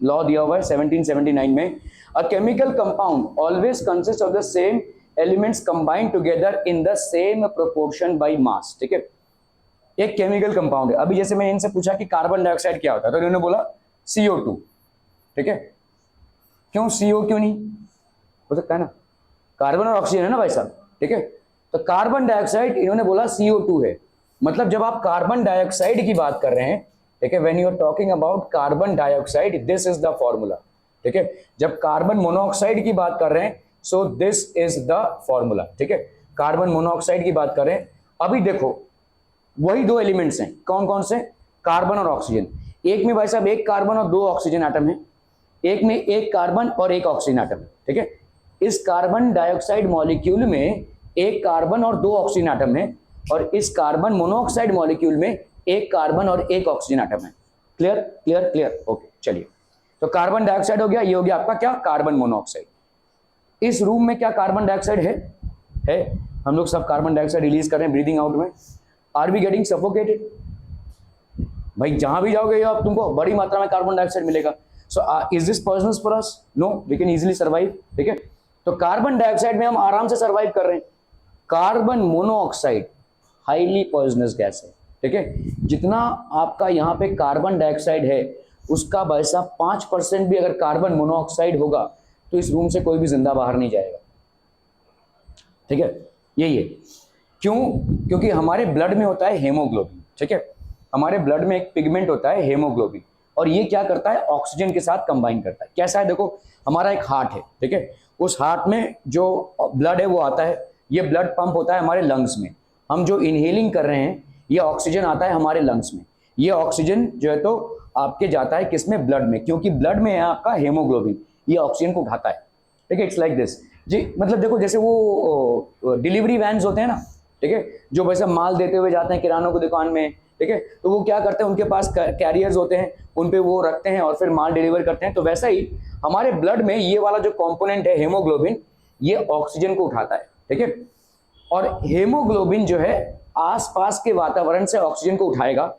लॉ दिया हुआ है 1779 में। A chemical compound always consist of the same elements combined together in the same proportion by mass, ठीक है। एक केमिकल कंपाउंड है, अभी जैसे मैं इनसे पूछा कि कार्बन डाइऑक्साइड क्या होता है, तो इन्होंने बोला CO2, ठीक है। क्यों CO क्यों नहीं हो सकता है ना, कार्बन और ऑक्सीजन है ना भाई साहब, ठीक है। तो कार्बन डाइऑक्साइड इन्होंने बोला CO2 है, मतलब जब आप कार्बन डाइऑक्साइड की बात कर रहे हैं, ठीक है, when you are talking about carbon dioxide this is the formula, ठीक है। जब कार्बन मोनोऑक्साइड की बात कर रहे हैं so this is the formula, ठीक है। कार्बन मोनोऑक्साइड की बात कर रहे हैं, अभी देखो वही दो एलिमेंट्स हैं, कौन कौन से? कार्बन और ऑक्सीजन। एक में भाई साहब एक कार्बन और 2 ऑक्सीजन एटम है, एक में एक कार्बन और 1 ऑक्सीजन एटम है, ठीक है। इस कार्बन डाइऑक्साइड मॉलिक्यूल में एक कार्बन और 2 ऑक्सीजन एटम है, और इस कार्बन मोनोऑक्साइड मॉलिक्यूल में एक कार्बन और 1 ऑक्सीजन एटम है। Clear clear clear, okay. चलिए, तो कार्बन डाइऑक्साइड हो गया, ये हो गया आपका क्या? Carbon monoxide. इस रूम में क्या कार्बन डाइऑक्साइड है? हम लोग सब कार्बन डाइऑक्साइड रिलीज कर रहे हैं ब्रीदिंग आउट में। Are we getting suffocated? भाई जहां भी जाओगे आप तुमको बड़ी मात्रा में कार्बन डाइऑक्साइड मिलेगा। So is this poisonous for us? No, we can easily survive, ठीक है। तो कार्बन डाइऑक्साइड में हम आराम से सर्वाइव कर रहे हैं। Carbon monoxide highly poisonous gas है, ठीक है। जितना आपका यहाँ पे कार्बन डाइऑक्साइड है उसका भाई साहब 5% भी अगर कार्बन मोनोऑक्साइड होगा तो इस रूम से कोई भी जिंदा बाहर नहीं जाएगा, ठीक है। यही है क्यों? क्योंकि हमारे ब्लड में होता है हेमोग्लोबिन, ठीक है। हमारे ब्लड में एक पिगमेंट होता है हेमोग्लोबिन, और ये क्या करता है? ऑक्सीजन के साथ कंबाइन करता है। कैसा है? देखो, हमारा एक हार्ट है, ठीक है। उस हार्ट में जो ब्लड है वो आता है, ये ब्लड पंप होता है हमारे लंग्स में। हम जो इनहेलिंग कर रहे हैं ये ऑक्सीजन आता है हमारे लंग्स में। ये ऑक्सीजन जो है तो आपके जाता है किसमें? ब्लड में, क्योंकि ब्लड में है आपका हेमोग्लोबिन, ये ऑक्सीजन को उठाता है, ठीक है। इट्स लाइक दिस जी। मतलब देखो, जैसे वो डिलीवरी वैन्स होते हैं ना, ठीक है, जो वैसे माल देते हुए जाते हैं किरानों की दुकान में, ठीक है, तो वो क्या करते हैं, उनके पास कैरियर्स होते हैं, उन पे वो रखते हैं और फिर माल डिलीवर करते हैं। तो वैसा ही हमारे ब्लड में ये वाला जो कंपोनेंट है हेमोग्लोबिन, ये ऑक्सीजन को उठाता है, ठीक है। और हेमोग्लोबिन जो है आसपास के वातावरण से ऑक्सीजन को उठाएगा,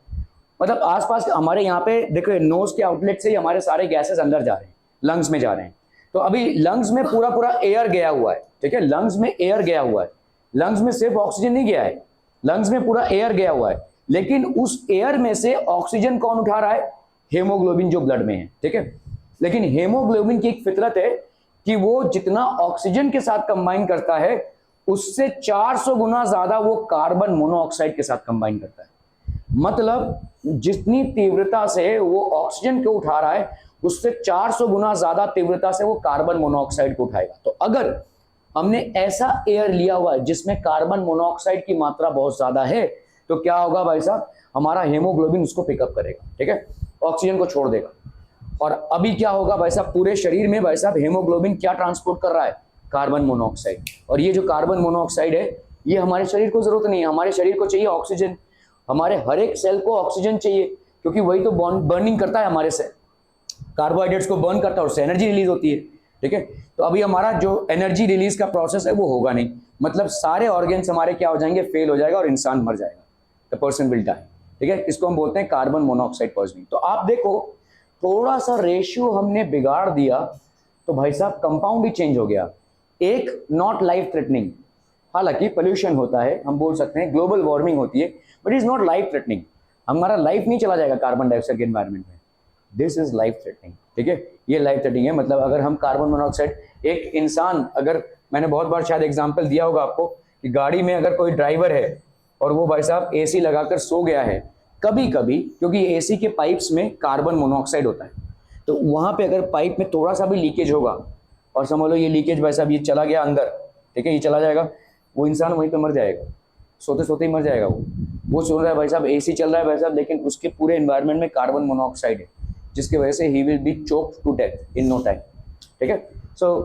मतलब आसपास हमारे यहाँ पे देखो नोज के आउटलेट से ही हमारे सारे गैसेस अंदर जा रहे हैं, लंग्स में जा रहे हैं। तो अभी लंग्स में पूरा पूरा एयर गया हुआ है, ठीक है, लंग्स में एयर गया हुआ है, लंग्स में सिर्फ ऑक्सीजन नहीं गया है, लंग्स में पूरा एयर गया हुआ है, लेकिन उस एयर में से ऑक्सीजन कौन उठा रहा है? हेमोग्लोबिन जो ब्लड में है, ठीक है। लेकिन हेमोग्लोबिन की एक फितरत है कि वो जितना ऑक्सीजन के साथ कंबाइन करता है उससे 400 गुना ज्यादा वो कार्बन मोनोऑक्साइड के साथ कंबाइन करता है। मतलब जितनी तीव्रता से वो ऑक्सीजन को उठा रहा है उससे 400 गुना ज्यादा तीव्रता से वो कार्बन मोनोऑक्साइड को उठाएगा। तो अगर हमने ऐसा एयर लिया हुआ है जिसमें कार्बन मोनोऑक्साइड की मात्रा बहुत ज्यादा है तो क्या होगा भाई साहब? हमारा हेमोग्लोबिन उसको पिकअप करेगा, ठीक है, ऑक्सीजन को छोड़ देगा। और अभी क्या होगा भाई साहब? पूरे शरीर में भाई साहब हेमोग्लोबिन क्या ट्रांसपोर्ट कर रहा है? Carbon monoxide. और ये जो कार्बन मोनोऑक्साइड है ये हमारे शरीर को जरूरत नहीं है, हमारे शरीर को चाहिए ऑक्सीजन। हमारे हर एक सेल को ऑक्सीजन चाहिए क्योंकि वही तो बर्निंग करता है, हमारे से कार्बोहाइड्रेट्स को बर्न करता है और उससे एनर्जी रिलीज होती है, ठीक है। तो अभी हमारा जो एनर्जी रिलीज का प्रोसेस है वो होगा नहीं, मतलब सारे ऑर्गन्स हमारे क्या हो जाएंगे? फेल हो जाएगा और इंसान मर जाएगा, द पर्सन विल डाई, ठीक है। इसको हम बोलते हैं कार्बन मोनोऑक्साइड पॉइजनिंग। तो आप देखो थोड़ा सा रेशियो हमने बिगाड़ दिया तो भाई साहब कंपाउंड ही चेंज हो गया। एक नॉट लाइफ थ्रेटनिंग, हालांकि पोल्यूशन होता है, हम बोल सकते हैं ग्लोबल वार्मिंग होती है, but is not life threatening. हमारा लाइफ नहीं चला जाएगा कार्बन डाइऑक्साइड के एनवायरमेंट में, दिस इज लाइफ थ्रेटनिंग। ठीक है, ये लाइफ थ्रेटनिंग है। मतलब अगर हम कार्बन मोनोऑक्साइड, एक इंसान, अगर मैंने बहुत बार शायद एग्जांपल दिया होगा आपको कि गाड़ी में अगर कोई ड्राइवर है और वो भाई साहब एसी लगाकर सो गया है, कभी कभी क्योंकि एसी के पाइप्स में कार्बन मोनोऑक्साइड होता है, तो वहां पे अगर पाइप में थोड़ा सा भी लीकेज होगा और समझ लो ये लीकेज भाई साहब ये चला गया अंदर, ठीक है, ये चला जाएगा, वो इंसान वहीं पे मर जाएगा, सोते सोते ही मर जाएगा। वो सुन रहा है भाई साहब एसी चल रहा है भाई साहब, लेकिन उसके पूरे एनवायरनमेंट में कार्बन मोनोऑक्साइड है, जिसकी वजह से ही will be choked to death in no time. ठीक है, सो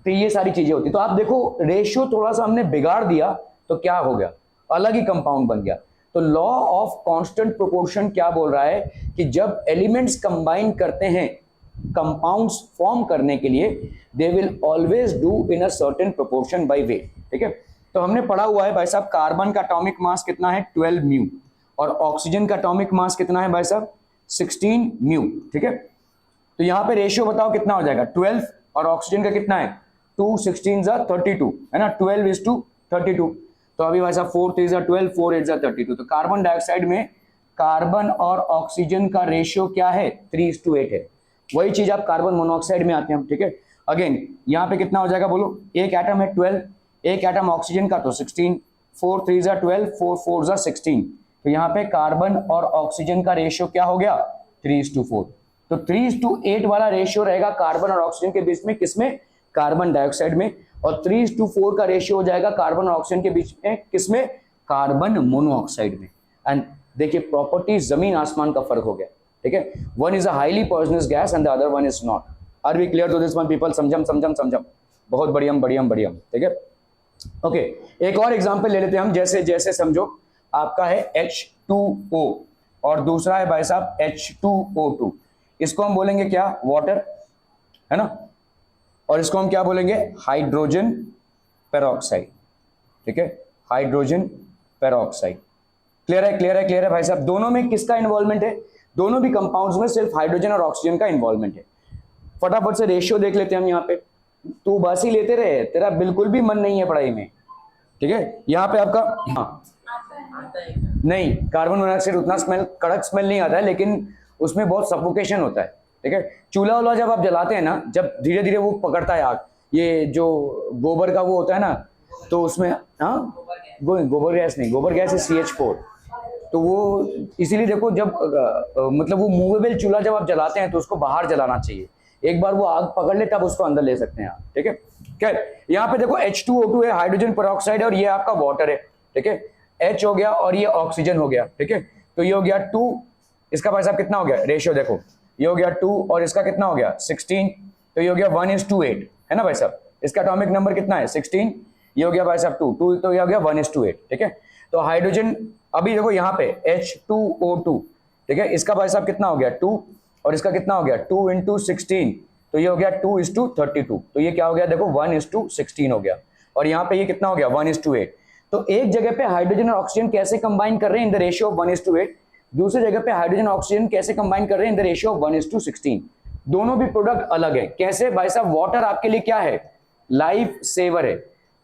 तो ये सारी चीजें होती। तो आप देखो रेशियो थोड़ा सा हमने बिगाड़ दिया तो क्या हो गया, अलग ही कंपाउंड बन गया। तो लॉ ऑफ कांस्टेंट प्रोपोर्शन क्या बोल रहा है कि जब एलिमेंट्स कंबाइन करते हैं कंपाउंड्स फॉर्म करने के लिए, they will always do in a certain proportion by weight. ठीक है, तो हमने पढ़ा हुआ है भाई साहब कार्बन का एटॉमिक मास कितना है 12 म्यू, और ऑक्सीजन का एटॉमिक मास कितना है भाई साहब 16 म्यू। ठीक है, तो यहां पे रेशियो बताओ कितना हो जाएगा, 12 और ऑक्सीजन का कितना है 2, 16 जा 32 है ना, 12:32। तो अभी भाई साहब 4 3 जा 12, 4 8 जा 32। तो कार्बन डाइऑक्साइड में कार्बन और ऑक्सीजन का रेशियो क्या है 3:8 है। वही चीज आप कार्बन मोनोऑक्साइड में आते हैं। ठीक है, अगेन यहाँ पे कितना हो जाएगा बोलो, एक एटम है 12, एक एटम ऑक्सीजन का तो 16, 4 3 जा 12, 4 4 जा 16। तो यहाँ पे कार्बन और ऑक्सीजन का रेशियो क्या हो गया 3:4। तो 3:8 वाला रेशियो रहेगा कार्बन और ऑक्सीजन के बीच में, किसमें, कार्बन डाइऑक्साइड में, और 3:4 का रेशियो हो जाएगा कार्बन और ऑक्सीजन के बीच में, किसमें, कार्बन मोनोऑक्साइड में। एंड देखिए प्रॉपर्टीज जमीन आसमान का फर्क हो गया। ठीक है, one is a highly poisonous gas and the other one is not. Are we clear to this one people? समझम बहुत बढ़िया। ठीक है, ओके, एक और एग्जांपल ले लेते हैं हम। जैसे जैसे समझो आपका है H2O और दूसरा है भाई साहब H2O2। इसको हम बोलेंगे क्या, वाटर, है ना, और इसको हम क्या बोलेंगे, हाइड्रोजन पेरोक्साइड। ठीक है, हाइड्रोजन पेरोक्साइड। क्लियर है भाई साहब? दोनों में किसका इन्वॉल्वमेंट है, दोनों भी कंपाउंड्स में सिर्फ हाइड्रोजन और ऑक्सीजन का इन्वॉल्वमेंट है। फटाफट से रेशियो देख लेते हैं हम। यहाँ पे तू बस ही लेते रहे, तेरा बिल्कुल भी मन नहीं है पढ़ाई में। ठीक है, यहाँ पे आपका हाँ नहीं, कार्बन मोनोऑक्साइड उतना स्मेल, कड़क स्मेल नहीं आता है, लेकिन उसमें बहुत सफोकेशन होता है। ठीक है, चूल्हा वाला जब आप जलाते हैं ना, जब धीरे धीरे वो पकड़ता है आग, ये जो गोबर का वो होता है ना, तो उसमें हाँ गोबर गैस नहीं, गोबर गैस है CH4। तो वो इसीलिए देखो जब मतलब वो मूवेबल चूल्हा जब आप जलाते हैं तो उसको बाहर जलाना चाहिए, एक बार वो आग पकड़ ले तब उसको अंदर ले सकते हैं आप। ठीक है, क्या यहाँ पे देखो H2O2 है, हाइड्रोजन पेरोक्साइड, और ये आपका वाटर है। ठीक है, H हो गया और ये ऑक्सीजन हो गया। ठीक है, तो ये हो गया 2, इसका भाई साहब कितना हो गया रेशियो देखो, ये हो गया 2 और इसका कितना हो गया 16, तो ये हो गया 1:8 है ना भाई साहब। इसका एटॉमिक नंबर कितना है 16, ये हो गया भाई साहब 2, तो ये हो गया 1:8। ठीक है, तो हाइड्रोजन अभी देखो यहाँ पे H2O2, ठीक है, इसका भाई साहब कितना हो गया 2 और इसका कितना हो गया 2 × 16, तो ये हो गया 2:32। तो ये क्या हो गया देखो 1:16 हो गया, और यहाँ पे ये कितना हो गया 1:8। तो एक जगह पे हाइड्रोजन और ऑक्सीजन कैसे कंबाइन कर रहे हैं इन द रेशियो ऑफ 1:8, दूसरी जगह पे हाइड्रोजन और ऑक्सीजन कैसे कंबाइन कर रहे हैं इन द रेशियो ऑफ 1:16। दोनों भी प्रोडक्ट अलग है। कैसे भाई साहब, वाटर आपके लिए क्या है, लाइफ सेवर है।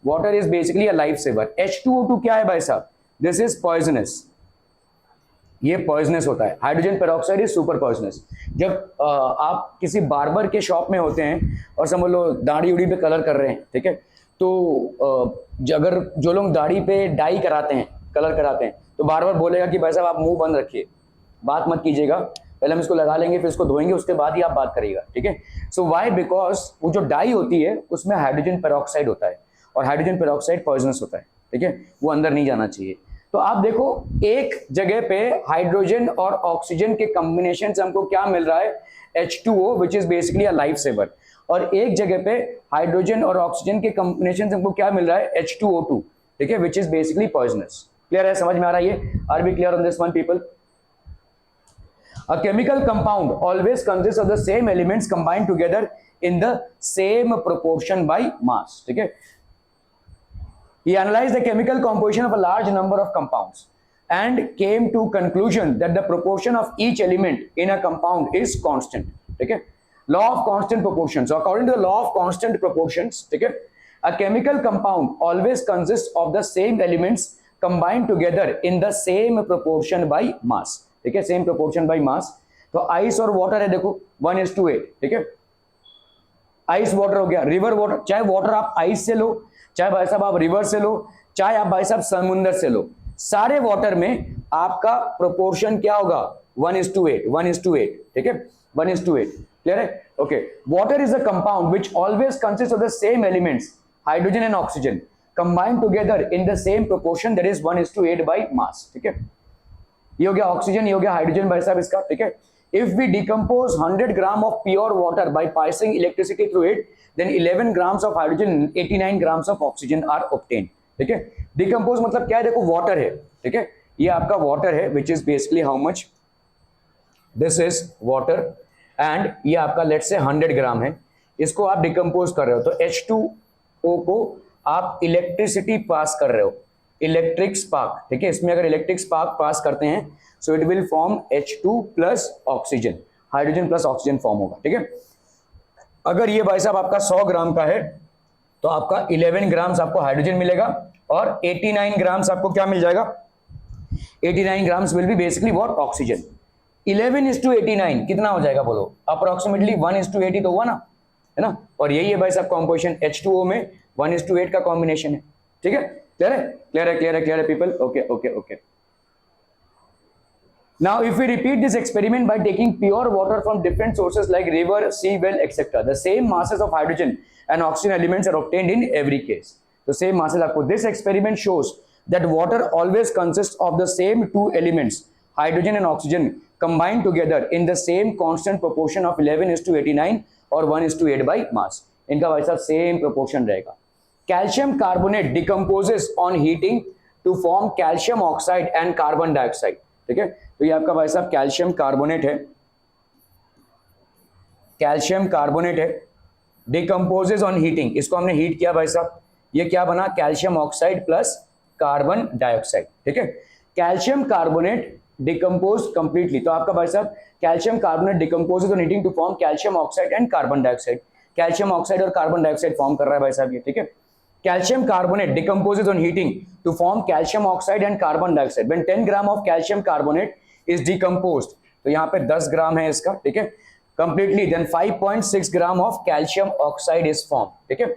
Water is basically a life saver. H2O2 क्या है भाई साहब, दिस इज पॉइजनस, ये पॉइजनस होता है। Hydrogen peroxide is super poisonous. जब आप किसी बार्बर के शॉप में होते हैं और समझ लो दाढ़ी उड़ी पे कलर कर रहे हैं, ठीक है, तो अगर जो लोग दाढ़ी पे डाई कराते हैं, कलर कराते हैं, तो बार बार बोलेगा कि भाई साहब आप मुंह बंद रखिए, बात मत कीजिएगा, पहले हम इसको लगा लेंगे फिर इसको धोएंगे उसके बाद ही आप बात करिएगा। ठीक है, सो वाई, बिकॉज वो जो डाई होती है उसमें हाइड्रोजन पेरोक्साइड होता है, और हाइड्रोजन पेरोक्साइड पॉइजनस होता है। ठीक है, वो अंदर नहीं जाना चाहिए। तो आप देखो एक जगह पे हाइड्रोजन और ऑक्सीजन के कॉम्बिनेशन से हमको क्या मिल रहा है H2O, which is basically a life saver, और एक जगह पे हाइड्रोजन और ऑक्सीजन के कॉम्बिनेशन से हमको क्या मिल रहा है H2O2, ठीक है, which is basically poisonous. Clear है, समझ में आ रहा है ये? Are be clear on this one people? A chemical compound always consists of the same elements combined together in the same proportion by mass. ठीक है, he analyzed the chemical composition of a large number of compounds and came to conclusion that the proportion of each element in a compound is constant. ठीक है, law of constant proportions. So according to the law of constant proportions, ठीक है, a chemical compound always consists of the same elements combined together in the same proportion by mass. ठीक है, same proportion by mass. तो ice और water है, देखो 1:8, ठीक है। आइस वाटर हो गया, रिवर वाटर, चाहे वाटर आप आइस से लो, चाहे भाई साहब आप रिवर से लो, चाहे आप भाई साहब समुद्र से लो, सारे वाटर में आपका प्रोपोर्शन क्या होगा, 1:8, 1:8, ठीक है, 1:8, क्लियर है, okay. Water is a compound which always consist of the same elements hydrogen and oxygen combined together in the same proportion, that is 1:8 by mass, ठीक है। ये हो गया ऑक्सीजन, ये हो गया हाइड्रोजन भाई साहब इसका, ठीक है। If we decompose 100 gram of pure water by passing electricity through it, then 11 grams of hydrogen, 89 grams of oxygen are obtained, ठीक है। Decompose मतलब क्या है, देखो वाटर है, ठीक है, ये आपका वाटर है which is basically how much, this is water and ये आपका let's say 100 ग्राम है, इसको आप डिकम्पोज कर रहे हो, तो H2O को आप इलेक्ट्रिसिटी पास कर रहे हो, इलेक्ट्रिक स्पार्क, ठीक है। इसमें अगर इलेक्ट्रिक स्पार्क पास करते हैं so it will form H2 plus oxygen, hydrogen plus oxygen form होगा, ठीक है। अगर ये भाई साहब आपका 100 ग्राम का है तो आपका 11 ग्राम्स आपको हाइड्रोजन मिलेगा और 89 ग्राम्स आपको क्या मिल जाएगा, 89 grams will be basically what, oxygen. 11:89 कितना हो जाएगा बोलो, अप्रोक्सीमेटली 1:80 तो हुआ ना, है ना। और यही है भाई साहब कॉम्पोजिशन, H2O में 1:8 का कॉम्बिनेशन है, ठीक है। क्लियर है, क्लियर है, क्लियर है, क्लियर है people, okay okay okay. Now if we repeat this experiment by taking pure water from different sources like river, sea, well, etc., the same masses of hydrogen and oxygen elements are obtained in every case. The same masses आपको, this experiment shows that water always consists of the same two elements, hydrogen and oxygen, combined together in the same constant proportion of 11:89 और 1:8 by mass. इनका भाई साहब same proportion रहेगा। Calcium carbonate decomposes on heating to form calcium oxide and carbon dioxide, ठीक है। तो ये आपका भाई साहब कैल्शियम कार्बोनेट है, कैल्शियम कार्बोनेट है, डिकम्पोजेज ऑन हीटिंग, इसको हमने हीट किया भाई साहब, ये क्या बना, calcium oxide plus carbon dioxide, ठीक है। कैल्शियम कार्बोनेट डिकम्पोज कंप्लीटली, तो आपका भाई साहब calcium carbonate decomposes on heating to form calcium oxide and carbon dioxide, calcium oxide और कार्बन डाइऑक्साइड फॉर्म कर रहा है भाई साहब ये, ठीक है। Calcium carbonate decomposes on heating to form calcium oxide and carbon dioxide. When 10 gram of calcium carbonate is decomposed, तो यहाँ पे 10 ग्राम है इसका, ठीक है, completely, then 5.6 gram of calcium oxide is formed, ठीक है।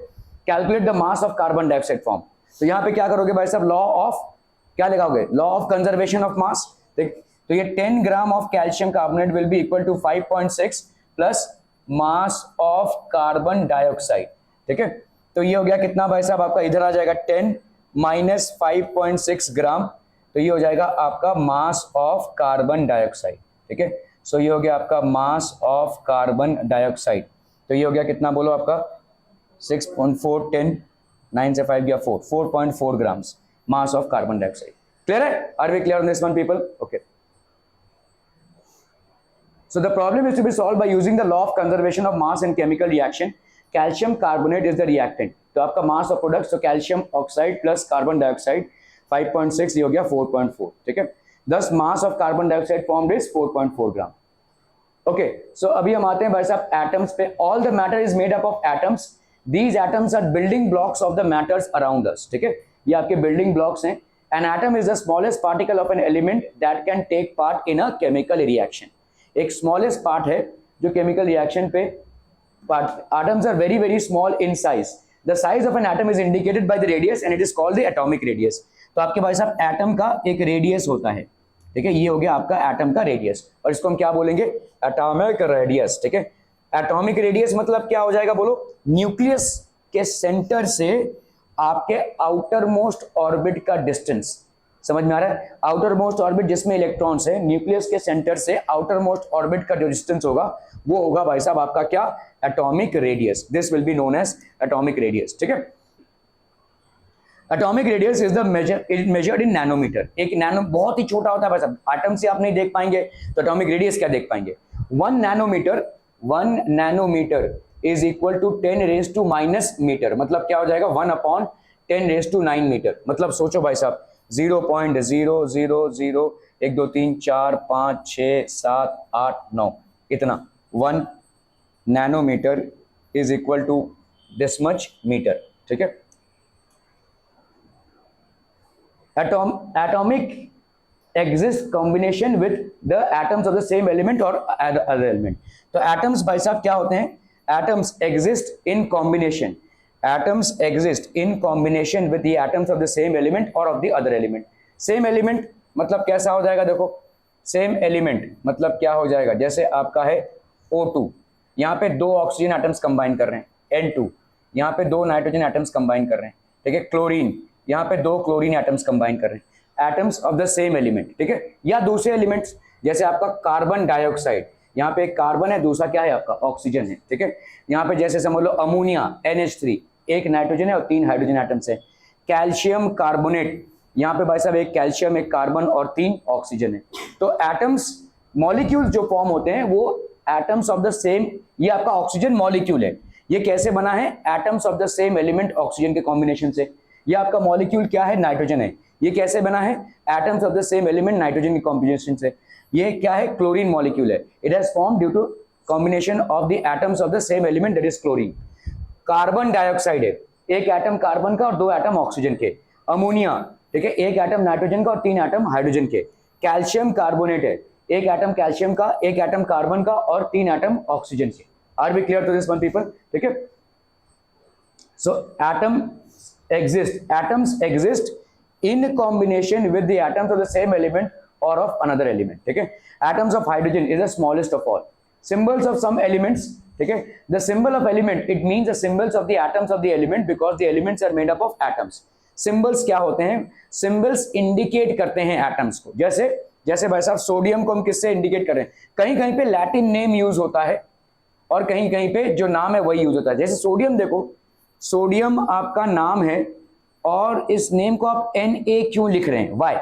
Calculate the mass of carbon dioxide formed. तो यहाँ पे क्या करोगे भाई साहब, लॉ ऑफ क्या लगाओगे, law of conservation of mass, तो ये 10 gram of calcium carbonate will be equal to 5.6 plus mass of carbon dioxide, ठीक है। तो ये हो गया कितना भाई साहब आपका, इधर आ जाएगा 10 माइनस 5.6 ग्राम, तो ये हो जाएगा आपका मास ऑफ कार्बन डाइऑक्साइड, ठीक है। सो ये हो गया आपका मास ऑफ कार्बन डाइऑक्साइड, तो ये हो गया कितना बोलो आपका 6.4, 10, 9 से 5 गया 4, 4.4 grams mass of carbon dioxide. Clear है, are we clear on this one people, okay. So the problem is to be solved by using the law of conservation of mass in chemical reaction. Calcium carbonate is the reactant, तो आपका mass of product, तो calcium oxide plus carbon dioxide 5.6, ये हो गया 4.4, ठीक है। Thus mass of carbon dioxide formed is 4.4 gram, okay. So अभी हम आते हैं भाई साहब एटम्स पे। All the matter is made up of atoms, these atoms are building blocks of the matters around us, ठीक है, ये आपके बिल्डिंग ब्लॉक्स हैं। An atom is the smallest particle of an element that can take part in a chemical reaction, एक smallest part है जो chemical reaction पे, atoms are very very small in size. The size of an atom is indicated by the radius and it is called the atomic radius. तो आपके भाई साहब atom का एक रेडियस होता है, ठीक है, ये हो गया आपका एटम का रेडियस, और इसको हम क्या बोलेंगे, एटॉमिक रेडियस, ठीक है। एटॉमिक रेडियस मतलब क्या हो जाएगा बोलो, न्यूक्लियस के सेंटर से आपके आउटर मोस्ट ऑर्बिट का डिस्टेंस, समझ में आ रहा है, आउटर मोस्ट ऑर्बिट जिसमें इलेक्ट्रॉन्स है, न्यूक्लियस के सेंटर से आउटर मोस्ट ऑर्बिट का जो डिस्टेंस होगा वो होगा भाई साहब आपका क्या, atomic radius, this will be known as atomic radius, ठीक है। Atomic radius is the measured in nanometer, एक नैनो बहुत ही छोटा होता है भाई साहब, एटम से आप नहीं देख पाएंगे तो एटॉमिक रेडियस क्या देख पाएंगे, 1 nanometer is equal to 10⁻⁻⁻ meter, मतलब क्या हो जाएगा 1/10⁹ मीटर, मतलब सोचो भाई साहब 0.000 1 2 3 4 5 6 7 8 9 इतना, 1 nanometer is equal to this much meter, ठीक है। Atomic exist combination with the atoms of the same element or other element. तो atoms भाई साहब क्या होते हैं? Atoms exist in combination. Atoms exist in combination with the atoms of the same element or of the other element. Same element मतलब कैसा हो जाएगा? देखो same element मतलब क्या हो जाएगा? जैसे आपका है O2, यहाँ पे दो ऑक्सीजन एटम्स कंबाइन कर रहे हैं, N2 यहाँ पे दो नाइट्रोजन एटम्स कंबाइन कर रहे हैं, ठीक है। क्लोरीन यहाँ पे दो क्लोरीन एटम्स कंबाइन कर रहे हैं, atoms of the same element, ठीक है। या दूसरे एलिमेंट्स जैसे आपका कार्बन डाइऑक्साइड, यहाँ पे एक कार्बन है, दूसरा क्या है आपका ऑक्सीजन है, ठीक है। यहाँ पे जैसे समझ लो अमोनिया NH3, एक नाइट्रोजन है और तीन हाइड्रोजन एटम्स है। कैल्शियम कार्बोनेट, यहाँ पे भाई साहब एक कैल्शियम, एक कार्बन और तीन ऑक्सीजन है। तो एटम्स मॉलिक्यूल्स जो फॉर्म होते हैं वो एटम्स ऑफ द सेम, ये आपका ऑक्सीजन मॉलिक्यूल है, ये कैसे बना है? Atoms of the same element oxygen के कॉम्बिनेशन से। ये आपका मॉलिक्यूल क्या है? नाइट्रोजन है, ये कैसे बना है? Atoms of the same element nitrogen के कॉम्बिनेशन से। ये क्या है? क्लोरीन मॉलिक्यूल है, it has form due to combination of the atoms of the same element that is chlorine. Carbon dioxide है, एक एटम कार्बन का और दो एटम ऑक्सीजन के। अमोनिया, ठीक है, एक एटम नाइट्रोजन का और तीन एटम हाइड्रोजन के। कैल्शियम कार्बोनेट है, एक एटम कैल्शियम का, एक एटम कार्बन का और तीन एटम ऑक्सीजन के। Are we clear to this one people? ठीक है। सो atoms exist in combination with the atoms of the same element or of another element, ठीक है। atoms of hydrogen is the smallest of all symbols of some elements, ठीक है। the symbol of element, it means the symbols of the atoms of the element because the elements are made up of atoms। symbols क्या होते हैं? symbols indicate करते हैं atoms को। जैसे भाई साहब सोडियम को हम किससे इंडिकेट कर रहे हैं? कहीं कहीं पे लैटिन नेम यूज होता है और कहीं कहीं पे जो नाम है वही यूज होता है। जैसे सोडियम, देखो सोडियम आपका नाम है और इस नेम को आप Na क्यों लिख रहे हैं? Why?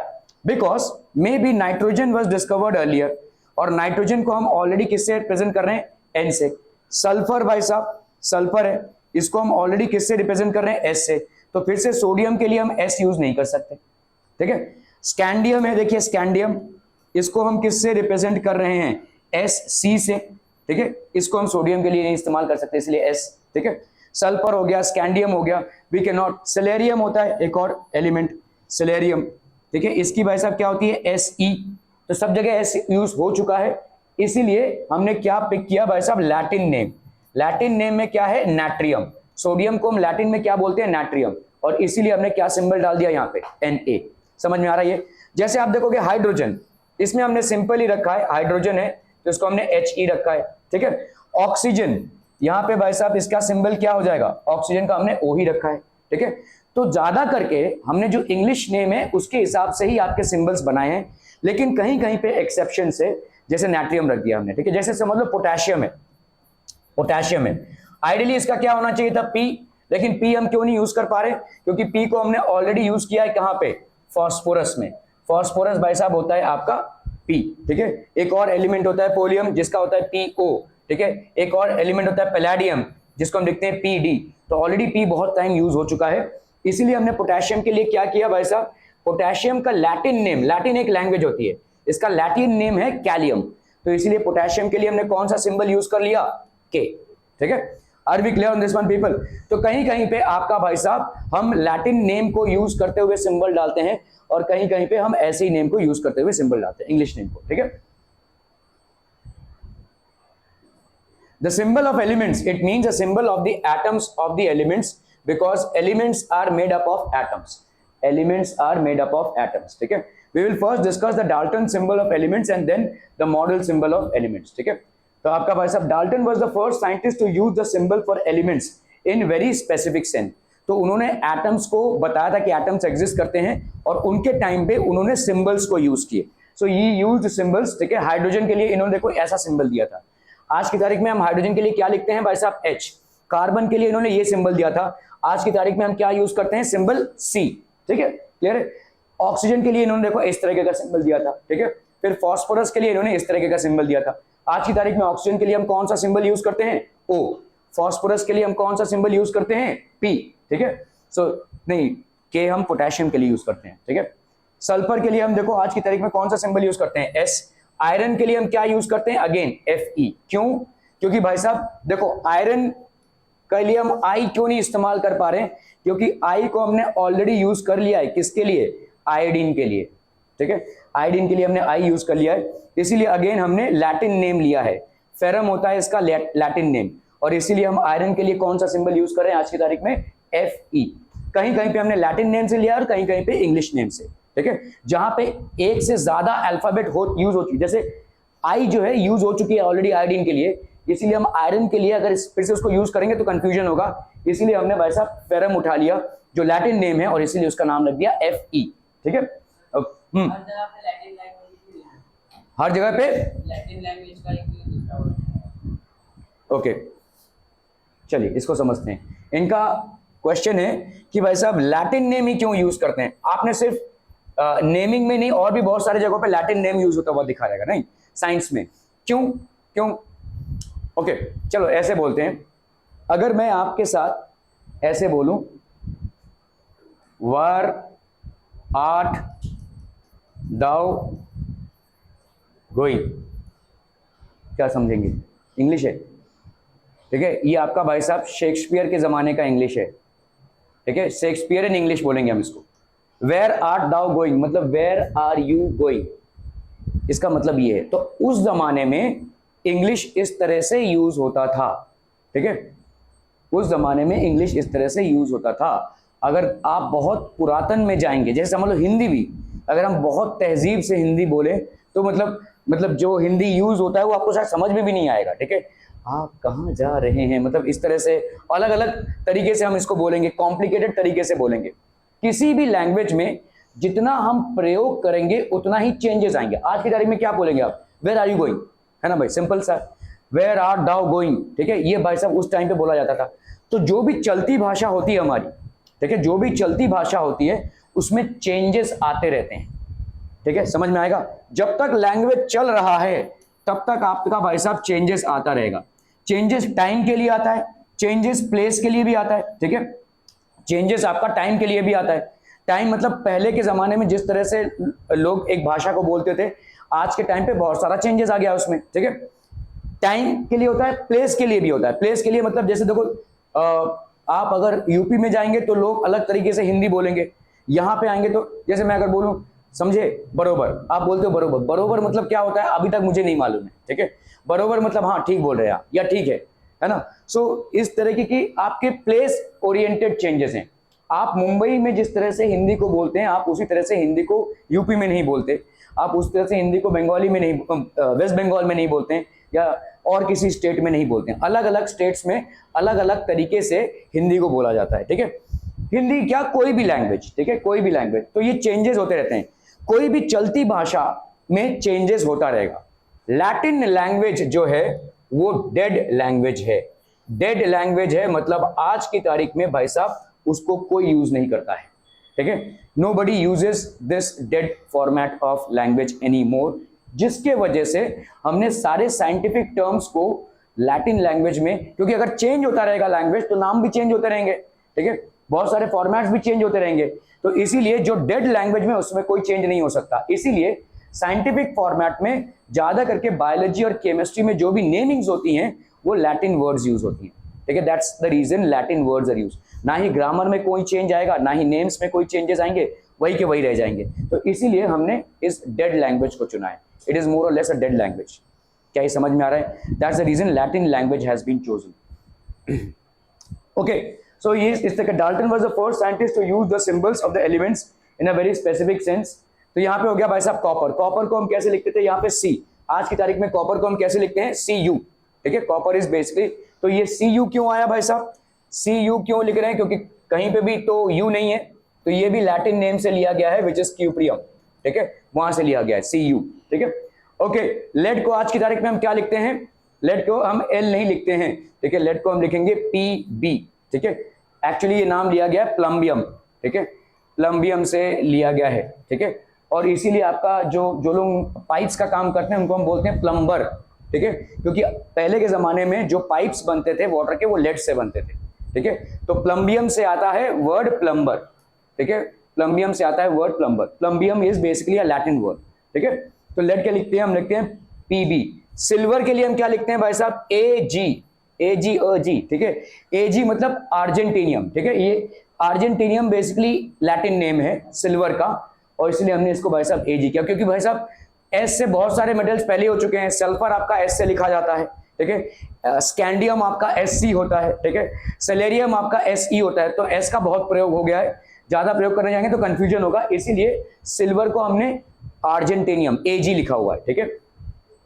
Because may be nitrogen was discovered earlier, और नाइट्रोजन को हम ऑलरेडी किससे रिप्रेजेंट कर रहे हैं? N से। सल्फर भाई साहब, सल्फर है, इसको हम ऑलरेडी किससे रिप्रेजेंट कर रहे हैं? S से। तो फिर से सोडियम के लिए हम S यूज नहीं कर सकते, ठीक है। स्कैंडियम है, देखिए स्कैंडियम, इसको हम किससे रिप्रेजेंट कर रहे हैं? Sc से, ठीक है। इसको हम सोडियम के लिए नहीं इस्तेमाल कर सकते, इसलिए S, ठीक है। सल्फर हो गया, स्कैंडियम हो गया, वी कैन नॉट। सिलेरियम होता है एक और एलिमेंट, सिलेरियम, ठीक है, इसकी भाई साहब क्या होती है? Se। तो सब जगह S यूज हो चुका है, इसीलिए हमने क्या पिक किया भाई साहब? Latin name. लैटिन नेम में क्या है? नाट्रियम। सोडियम को हम लैटिन में क्या बोलते हैं? नाट्रियम, और इसीलिए हमने क्या सिंबल डाल दिया यहाँ पे? Na। समझ में आ रहा है ये? जैसे आप देखोगे हाइड्रोजन, इसमें हमने सिंपल ही रखा है, हाइड्रोजन है तो इसको हमने He रखा है, ठीक है। ऑक्सीजन, यहाँ पे भाई साहब इसका सिंबल क्या हो जाएगा? ऑक्सीजन का हमने O ही रखा है, ठीक है। तो ज्यादा करके हमने जो इंग्लिश नेम है उसके हिसाब से ही आपके सिंबल्स बनाए हैं, लेकिन कहीं कहीं पे एक्सेप्शन से, जैसे नाट्रियम रख दिया हमने, ठीक है। जैसे समझ लो पोटेशियम है, पोटेशियम है, आइडियली इसका क्या होना चाहिए था? P, लेकिन P हम क्यों नहीं यूज कर पा रहे? क्योंकि P को हमने ऑलरेडी यूज किया है कहाँ पे? फॉस्फोरस में। फॉस्फोरस भाई साहब होता है आपका P, ठीक है। एक और एलिमेंट होता है पोलियम, जिसका होता है PO, ठीक है। एक और एलिमेंट होता है पैलेडियम, जिसको हम लिखते हैं PD। तो ऑलरेडी P बहुत टाइम यूज हो चुका है, इसीलिए हमने पोटेशियम के लिए क्या किया भाई साहब? पोटेशियम का लैटिन नेम, लैटिन एक लैंग्वेज होती है, इसका लैटिन नेम है कैलियम, तो इसीलिए पोटेशियम के लिए हमने कौन सा सिंबल यूज कर लिया? K, ठीक है। Are we clear on this one people? तो कहीं कहीं पे आपका भाई साहब हम लैटिन नेम को यूज करते हुए सिंबल डालते हैं, और कहीं कहीं पे हम ऐसे ही नेम को यूज करते हुए सिंबल डालते हैं, इंग्लिश नेम को, ठीक है। The symbol of elements, it means a symbol of the atoms of the elements, because elements are made up of atoms. Elements are made up of atoms, ठीक है। We will first discuss the Dalton symbol of elements and then the model symbol of elements, ठीक है। तो आपका भाई साहब Dalton was the first scientist to use the symbol for elements in very specific sense। तो उन्होंने atoms को बताया था कि एटम्स एग्जिस्ट करते हैं, और उनके टाइम पे उन्होंने सिंबल्स को यूज किए। सो ये यूज्ड सिंबल्स, ठीक है। हाइड्रोजन के लिए इन्होंने देखो ऐसा सिंबल दिया था। आज की तारीख में हम हाइड्रोजन के लिए क्या लिखते हैं भाई साहब? H। कार्बन के लिए इन्होंने ये सिंबल दिया था, आज की तारीख में हम क्या यूज करते हैं? सिंबल C, ठीक है, क्लियर है। ऑक्सीजन के लिए इन्होंने देखो इस तरीके का सिंबल दिया था, ठीक है। फिर फॉस्फोरस के लिए इन्होंने इस तरीके का सिंबल दिया था। आज की तारीख में ऑक्सीजन के लिए हम कौन सा सिंबल यूज करते हैं? O। फॉस्फोरस के लिए हम कौन सा सिंबल यूज करते हैं? P, ठीक है। सो नहीं, K हम पोटेशियम के लिए यूज करते हैं, ठीक है। सल्फर के लिए हम देखो आज की तारीख में कौन सा सिंबल यूज करते हैं? S। आयरन के लिए हम क्या यूज करते हैं? Again Fe। क्यों? क्योंकि भाई साहब देखो आयरन के लिए हम I क्यों नहीं इस्तेमाल कर पा रहे हैं? क्योंकि I को हमने ऑलरेडी यूज कर लिया है, किसके लिए? आयोडीन के लिए। ठीक है, आयोडीन के लिए हमने आई यूज कर लिया है, इसीलिए अगेन हमने लैटिन नेम लिया है। फेरम होता है इसका लैटिन नेम, और इसीलिए हम आयरन के लिए कौन सा सिंबल यूज कर रहे हैं आज की तारीख में, Fe। कहीं कहीं पे हमने लैटिन नेम से लिया और कहीं कहीं पे इंग्लिश नेम से, ठीक है। जहां पे एक से ज्यादा अल्फाबेट यूज हो चुकी, जैसे आई जो है यूज हो चुकी है ऑलरेडी आयोडीन के लिए, इसीलिए हम आयरन के लिए अगर फिर से उसको यूज करेंगे तो कंफ्यूजन होगा, इसीलिए हमने भाई साहब फेरम उठा लिया जो लैटिन नेम है और इसीलिए उसका नाम रख दिया Fe, ठीक है। हर जगह पे लैटिन लैंग्वेज का एक दूसरा वर्ड। ओके, चलिए इसको समझते हैं। इनका क्वेश्चन है कि भाई साहब लैटिन नेम ही क्यों यूज करते हैं। आपने सिर्फ नेमिंग में नहीं और भी बहुत सारी जगहों पे लैटिन नेम यूज होता हुआ दिखा रहेगा, नहीं साइंस में, क्यों क्यों। ओके चलो ऐसे बोलते हैं, अगर मैं आपके साथ ऐसे बोलूं वर आर्ट दाउ गोइंग, क्या समझेंगे, इंग्लिश है, ठीक है। ये आपका भाई साहब शेक्सपियर के जमाने का इंग्लिश है, ठीक है, शेक्सपियर इन इंग्लिश बोलेंगे हम इसको। वेयर आर्ट दाउ गोइंग मतलब वेयर आर यू गोइंग, इसका मतलब ये है। तो उस जमाने में इंग्लिश इस तरह से यूज होता था, ठीक है, उस जमाने में इंग्लिश इस तरह से यूज होता था। अगर आप बहुत पुरातन में जाएंगे, जैसे समझ लो हिंदी भी, अगर हम बहुत तहजीब से हिंदी बोले तो मतलब जो हिंदी यूज होता है वो आपको शायद समझ में भी नहीं आएगा, ठीक है। आप कहाँ जा रहे हैं, मतलब इस तरह से अलग अलग तरीके से हम इसको बोलेंगे, कॉम्प्लिकेटेड तरीके से बोलेंगे। किसी भी लैंग्वेज में जितना हम प्रयोग करेंगे उतना ही चेंजेस आएंगे। आज की तारीख में क्या बोलेंगे आप, वेयर आर यू गोइंग, है ना भाई, सिंपल सा, वेयर आर दाउ गोइंग, ठीक है। ये भाई साहब उस टाइम पे बोला जाता था। तो जो भी चलती भाषा होती है हमारी, ठीक है, जो भी चलती भाषा होती है उसमें चेंजेस आते रहते हैं, ठीक है, समझ में आएगा। जब तक लैंग्वेज चल रहा है तब तक आपका भाई साहब चेंजेस आता रहेगा। चेंजेस टाइम के लिए आता है, चेंजेस प्लेस के लिए भी आता है, ठीक है, चेंजेस आपका टाइम के लिए भी आता है। टाइम मतलब पहले के जमाने में जिस तरह से लोग एक भाषा को बोलते थे, आज के टाइम पे बहुत सारा चेंजेस आ गया उसमें, ठीक है। टाइम के लिए होता है, प्लेस के लिए भी होता है। प्लेस के लिए मतलब जैसे देखो आप अगर यूपी में जाएंगे तो लोग अलग तरीके से हिंदी बोलेंगे, यहां पे आएंगे तो जैसे मैं अगर बोलूं समझे बरोबर, आप बोलते हो बरोबर, बरोबर मतलब क्या होता है अभी तक मुझे नहीं मालूम है, ठीक है। बरोबर मतलब हाँ ठीक बोल रहे हैं या ठीक है ना। सो इस तरीके की आपके प्लेस ओरिएंटेड चेंजेस हैं। आप मुंबई में जिस तरह से हिंदी को बोलते हैं आप उसी तरह से हिंदी को यूपी में नहीं बोलते, आप उस तरह से हिंदी को बंगाली में नहीं, वेस्ट बंगाल में नहीं बोलते हैं, या और किसी स्टेट में नहीं बोलते हैं। अलग अलग स्टेट्स में अलग अलग तरीके से हिंदी को बोला जाता है, ठीक है। हिंदी क्या, कोई भी लैंग्वेज, ठीक है, कोई भी लैंग्वेज, तो ये चेंजेस होते रहते हैं। कोई भी चलती भाषा में चेंजेस होता रहेगा। लैटिन लैंग्वेज जो है वो डेड लैंग्वेज है। डेड लैंग्वेज है मतलब आज की तारीख में भाई साहब उसको कोई यूज नहीं करता है, ठीक है। Nobody uses this dead format of language any more, जिसके वजह से हमने सारे साइंटिफिक टर्म्स को लैटिन लैंग्वेज में, क्योंकि अगर चेंज होता रहेगा लैंग्वेज तो नाम भी चेंज होते रहेंगे, ठीक है, बहुत सारे फॉर्मेट्स भी चेंज होते रहेंगे। तो इसीलिए जो डेड लैंग्वेज में उसमें कोई चेंज नहीं हो सकता। इसीलिए साइंटिफिक फॉर्मेट में ज्यादा करके बायोलॉजी और केमिस्ट्री में जो भी नेमिंग्स होती हैं वो लैटिन वर्ड्स यूज होती हैं, ठीक है। That's the reason Latin words are use. ना ही ग्रामर में कोई चेंज आएगा, ना ही नेम्स में कोई चेंजेस आएंगे, वही के वही रह जाएंगे। तो इसीलिए हमने इस डेड लैंग्वेज को चुना है। इट इज मोर और लेस अ डेड लैंग्वेज। क्या ये समझ में आ रहा है? That's the reason Latin language has been chosen. Okay, so इस तरह Dalton was the first scientist to use the symbols of the elements in a very specific sense. तो यहाँ पे हो गया भाई साहब कॉपर। कॉपर को हम कैसे लिखते थे, यहाँ पे सी। आज की तारीख में कॉपर को हम कैसे लिखते हैं, Cu, ठीक है। कॉपर इज बेसिकली, तो ये Cu क्यों आया भाई साहब, Cu क्यों लिख रहे हैं, क्योंकि कहीं पे भी तो U नहीं है, तो ये भी लैटिन नेम से लिया गया है विच इज क्यूप्रियम, ठीक है, वहां से लिया गया है Cu, ठीक है। ओके, लेड को आज की तारीख में हम क्या लिखते हैं, लेड को हम L नहीं लिखते हैं, ठीक है, लेड को हम लिखेंगे Pb, ठीक है। एक्चुअली ये नाम लिया गया है प्लम्बियम, ठीक है, प्लम्बियम से लिया गया है, ठीक है। और इसीलिए आपका जो लोग पाइप्स का काम करते हैं उनको हम बोलते हैं प्लम्बर, ठीक है, क्योंकि पहले के जमाने में जो पाइप्स बनते थे वाटर के वो लेड से बनते थे, ठीक है। तो प्लम्बियम से आता है वर्ड प्लम्बर, ठीक है, प्लम्बियम से आता है word plumber. Plumbium is basically a Latin word, ठीक है। तो लेड क्या लिखते हैं, हम लिखते हैं Pb। सिल्वर के लिए हम क्या लिखते हैं भाई साहब, Ag, ठीक है। Ag मतलब अर्जेंटीनियम, ठीक है। ये अर्जेंटीनियम बेसिकली लैटिन नेम है सिल्वर का, और इसलिए हमने इसको भाई साहब Ag किया, क्योंकि भाई साहब एस से बहुत सारे मेटल्स पहले हो चुके हैं। सल्फर आपका एस से लिखा जाता है, ठीक है। स्कैंडियम आपका Sc होता है, ठीक है। सेलेरियम आपका Se होता है। तो एस का बहुत प्रयोग हो गया है, ज्यादा प्रयोग करने जाएंगे तो कंफ्यूजन होगा, इसीलिए सिल्वर को हमने अर्जेंटेनियम Ag लिखा हुआ है, ठीक है।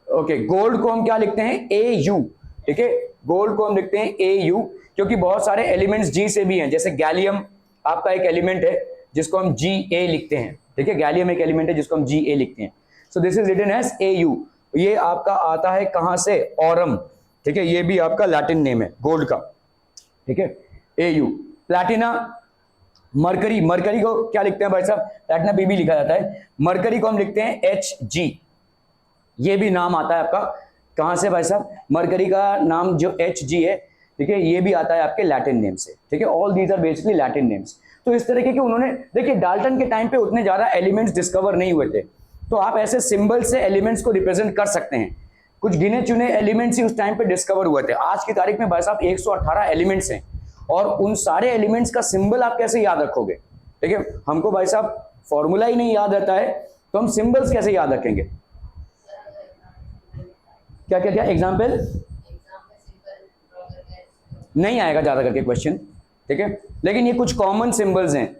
ओके, गोल्ड को हम क्या लिखते हैं? Au, ठीक है। गोल्ड को हम लिखते हैं Au, क्योंकि बहुत सारे एलिमेंट्स G से भी हैं, जैसे गैलियम आपका एक एलिमेंट है जिसको हम Ga लिखते हैं, ठीक है। गैलियम एक एलिमेंट है जिसको हम Ga लिखते हैं। So this is written as Au। ये आपका आता है कहां से? ऑरम, ठीक है। ये भी आपका लैटिन नेम है गोल्ड का, ठीक है। Au। प्लैटिना, मरकरी, मरकरी को क्या लिखते हैं भाई साहब? प्लैटिना Pb लिखा जाता है। मरकरी को हम लिखते हैं Hg। ये भी नाम आता है आपका कहां से भाई साहब? मरकरी का नाम जो Hg है, ठीक है, ये भी आता है आपके लैटिन नेम से, ठीक है। All these are basically Latin names. तो इस तरीके के उन्होंने, देखिए डाल्टन के टाइम पे उतने ज्यादा एलिमेंट्स डिस्कवर नहीं हुए थे, तो आप ऐसे सिंबल से एलिमेंट्स को रिप्रेजेंट कर सकते हैं। कुछ गिने चुने एलिमेंट्स ही उस टाइम पे डिस्कवर हुए थे। आज की तारीख में भाई साहब 118 एलिमेंट्स हैं, और उन सारे एलिमेंट्स का सिंबल आप कैसे याद रखोगे? ठीक है, हमको भाई साहब फॉर्मूला ही नहीं याद रहता है, तो हम सिंबल्स कैसे याद रखेंगे? क्या क्या क्या एग्जाम्पल? नहीं आएगा ज्यादा करके क्वेश्चन, ठीक है। लेकिन ये कुछ कॉमन सिंबल्स हैं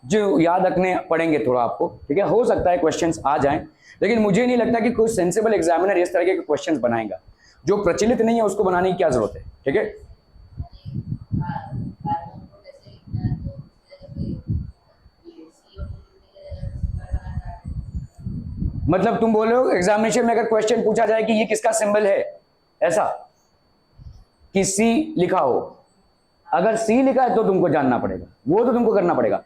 जो याद रखने पड़ेंगे थोड़ा आपको, ठीक है। हो सकता है क्वेश्चंस आ जाएं, लेकिन मुझे नहीं लगता कि कोई सेंसिबल एग्जामिनर इस तरह के क्वेश्चंस बनाएगा। जो प्रचलित नहीं है उसको बनाने की क्या जरूरत है, ठीक है। मतलब तुम बोल रहे हो एग्जामिनेशन में अगर क्वेश्चन पूछा जाए कि ये किसका सिंबल है, ऐसा कि सी लिखा हो, अगर सी लिखा है तो तुमको जानना पड़ेगा, वो तो तुमको करना पड़ेगा।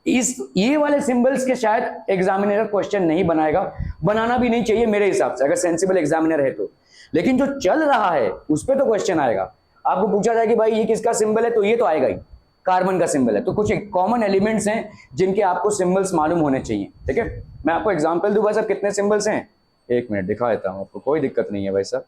ये वाले सिंबल्स के शायद एग्जामिनर क्वेश्चन नहीं बनाएगा, बनाना भी नहीं चाहिए मेरे हिसाब से, अगर सेंसिबल एग्जामिनर है तो। लेकिन जो चल रहा है उस पर तो क्वेश्चन आएगा। आपको पूछा जाए कि भाई ये किसका सिंबल है, तो ये तो आएगा ही, कार्बन का सिंबल है। तो कुछ कॉमन एलिमेंट्स हैं जिनके आपको सिंबल्स मालूम होने चाहिए, ठीक है। मैं आपको एग्जांपल दूं भाई साहब कितने सिंबल्स हैं, एक मिनट दिखा देता हूं आपको, कोई दिक्कत नहीं है भाई साहब।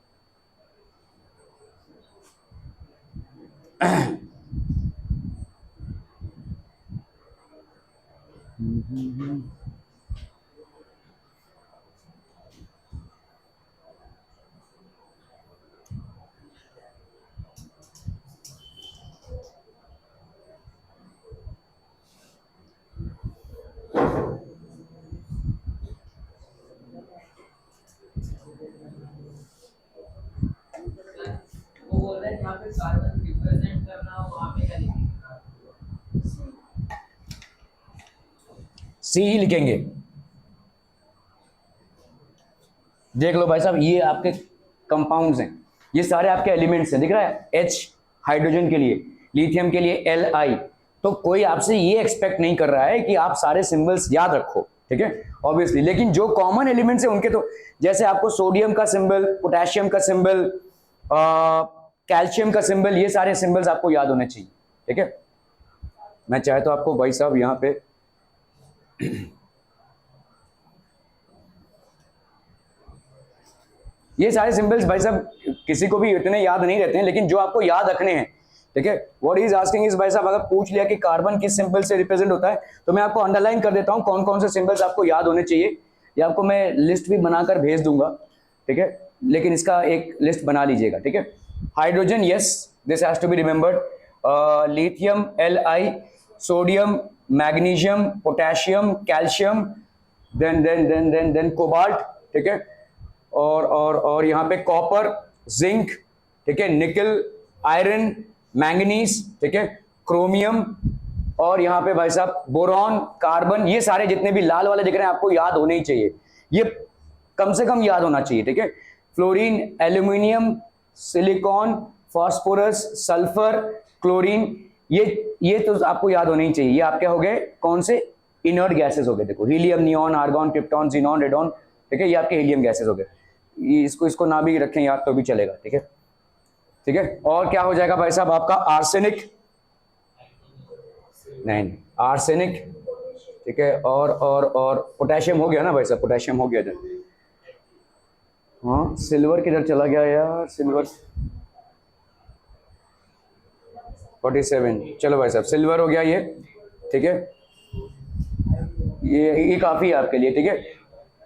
वो बोल रहे हैं जहाँ पे कार्बन रिप्रेजेंट करना हो वहाँ पे क्या लिखेंगे? सी ही लिखेंगे। देख लो भाई साहब, ये आपके कंपाउंड्स हैं, ये सारे आपके एलिमेंट्स हैं, दिख रहा है? H हाइड्रोजन के लिए, लिथियम के लिए Li। तो कोई आपसे ये एक्सपेक्ट नहीं कर रहा है कि आप सारे सिंबल्स याद रखो, ठीक है, ऑब्वियसली। लेकिन जो कॉमन एलिमेंट्स हैं उनके तो, जैसे आपको सोडियम का सिंबल, पोटेशियम का सिंबल, कैल्शियम का सिंबल, ये सारे सिंबल्स आपको याद होने चाहिए, ठीक है। मैं चाहे तो आपको भाई साहब यहाँ पे ये सारे सिंबल्स भाई साहब किसी को भी इतने याद नहीं रहते हैं, लेकिन जो आपको याद रखने हैं, ठीक है। व्हाट इज आस्किंग इज भाई साहब, अगर पूछ लिया कि कार्बन किस सिंबल से रिप्रेजेंट होता है, तो मैं आपको अंडरलाइन कर देता हूं कौन कौन से सिंबल्स आपको याद होने चाहिए। या आपको मैं लिस्ट भी बनाकर भेज दूंगा, ठीक है, लेकिन इसका एक लिस्ट बना लीजिएगा, ठीक है। Hydrogen, yes, this has to be remembered. Lithium Li, sodium, magnesium, potassium, calcium, then cobalt, ठीक है। और यहाँ पे कॉपर, जिंक, ठीक है, निकल, आयरन, मैंगनीज, ठीक है, क्रोमियम, और यहाँ पे भाई साहब बोरॉन, कार्बन, ये सारे जितने भी लाल वाले दिख रहे हैं आपको याद होने ही चाहिए, ये कम से कम याद होना चाहिए, ठीक है। Fluorine, aluminium, silicon, phosphorus, sulphur, chlorine, ये तो आपको याद होने ही चाहिए। ये आपके हो गए कौन से? इनर्ट गैसेस हो गए। देखो, helium, neon, argon, krypton, xenon, radon, ठीक है, ये आपके हीलियम गैसेस हो गए। इसको ना भी रखें याद तो भी चलेगा, ठीक है, ठीक है। और क्या हो जाएगा भाई साहब आपका? आर्सेनिक, नहीं, आर्सेनिक, ठीक है। और पोटेशियम हो गया ना भाई साहब, पोटेशियम हो गया इधर। हाँ, सिल्वर किधर चला गया यार? सिल्वर 47, चलो भाई साहब सिल्वर हो गया ये, ठीक है। ये काफी है आपके लिए, ठीक है।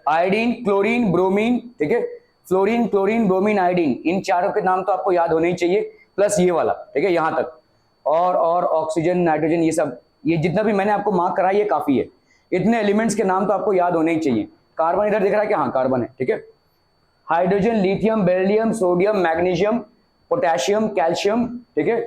आयोडीन, क्लोरीन, ब्रोमीन, ठीक है। फ्लोरीन, क्लोरीन, ब्रोमीन, आयोडीन, इन चारों के नाम तो आपको याद होने ही चाहिए, प्लस ये वाला, ठीक है, यहां तक। और ऑक्सीजन, नाइट्रोजन, ये सब, ये जितना भी मैंने आपको मार्क कराया ये काफी है। इतने एलिमेंट्स के नाम तो आपको याद होने ही चाहिए। कार्बन इधर दिख रहा है कि हाँ कार्बन है, ठीक है। Hydrogen, lithium, beryllium, sodium, magnesium, potassium, calcium, ठीक है।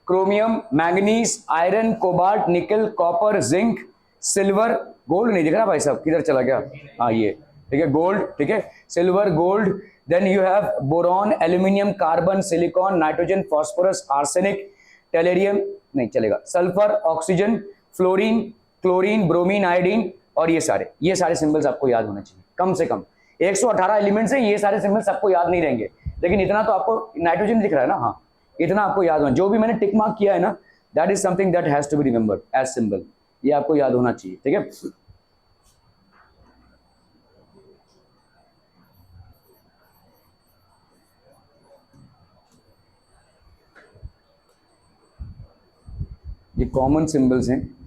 क्रोमियम, मैंगनीज, आयरन, कोबाल्ट, निकल, कॉपर, जिंक, सिल्वर, गोल्ड नहीं दिख रहा भाई साहब, किधर चला गया? हाँ ये, ठीक है, गोल्ड, ठीक है, silver, gold. Then you have boron, aluminium, carbon, silicon, nitrogen, phosphorus, arsenic, tellurium नहीं चलेगा, sulphur, oxygen, fluorine, chlorine, bromine, iodine, और ये सारे सिंबल्स आपको याद होने चाहिए कम से कम। 118 एलिमेंट्स है, ये सारे सिंबल्स आपको याद नहीं रहेंगे, लेकिन इतना तो आपको, नाइट्रोजन दिख रहा है ना, हाँ इतना आपको याद होना, जो भी मैंने टिक मार्क किया है ना, that is something that has to be remembered as symbol, ये आपको याद होना चाहिए, ठीक है। ये कॉमन सिंबल्स हैं।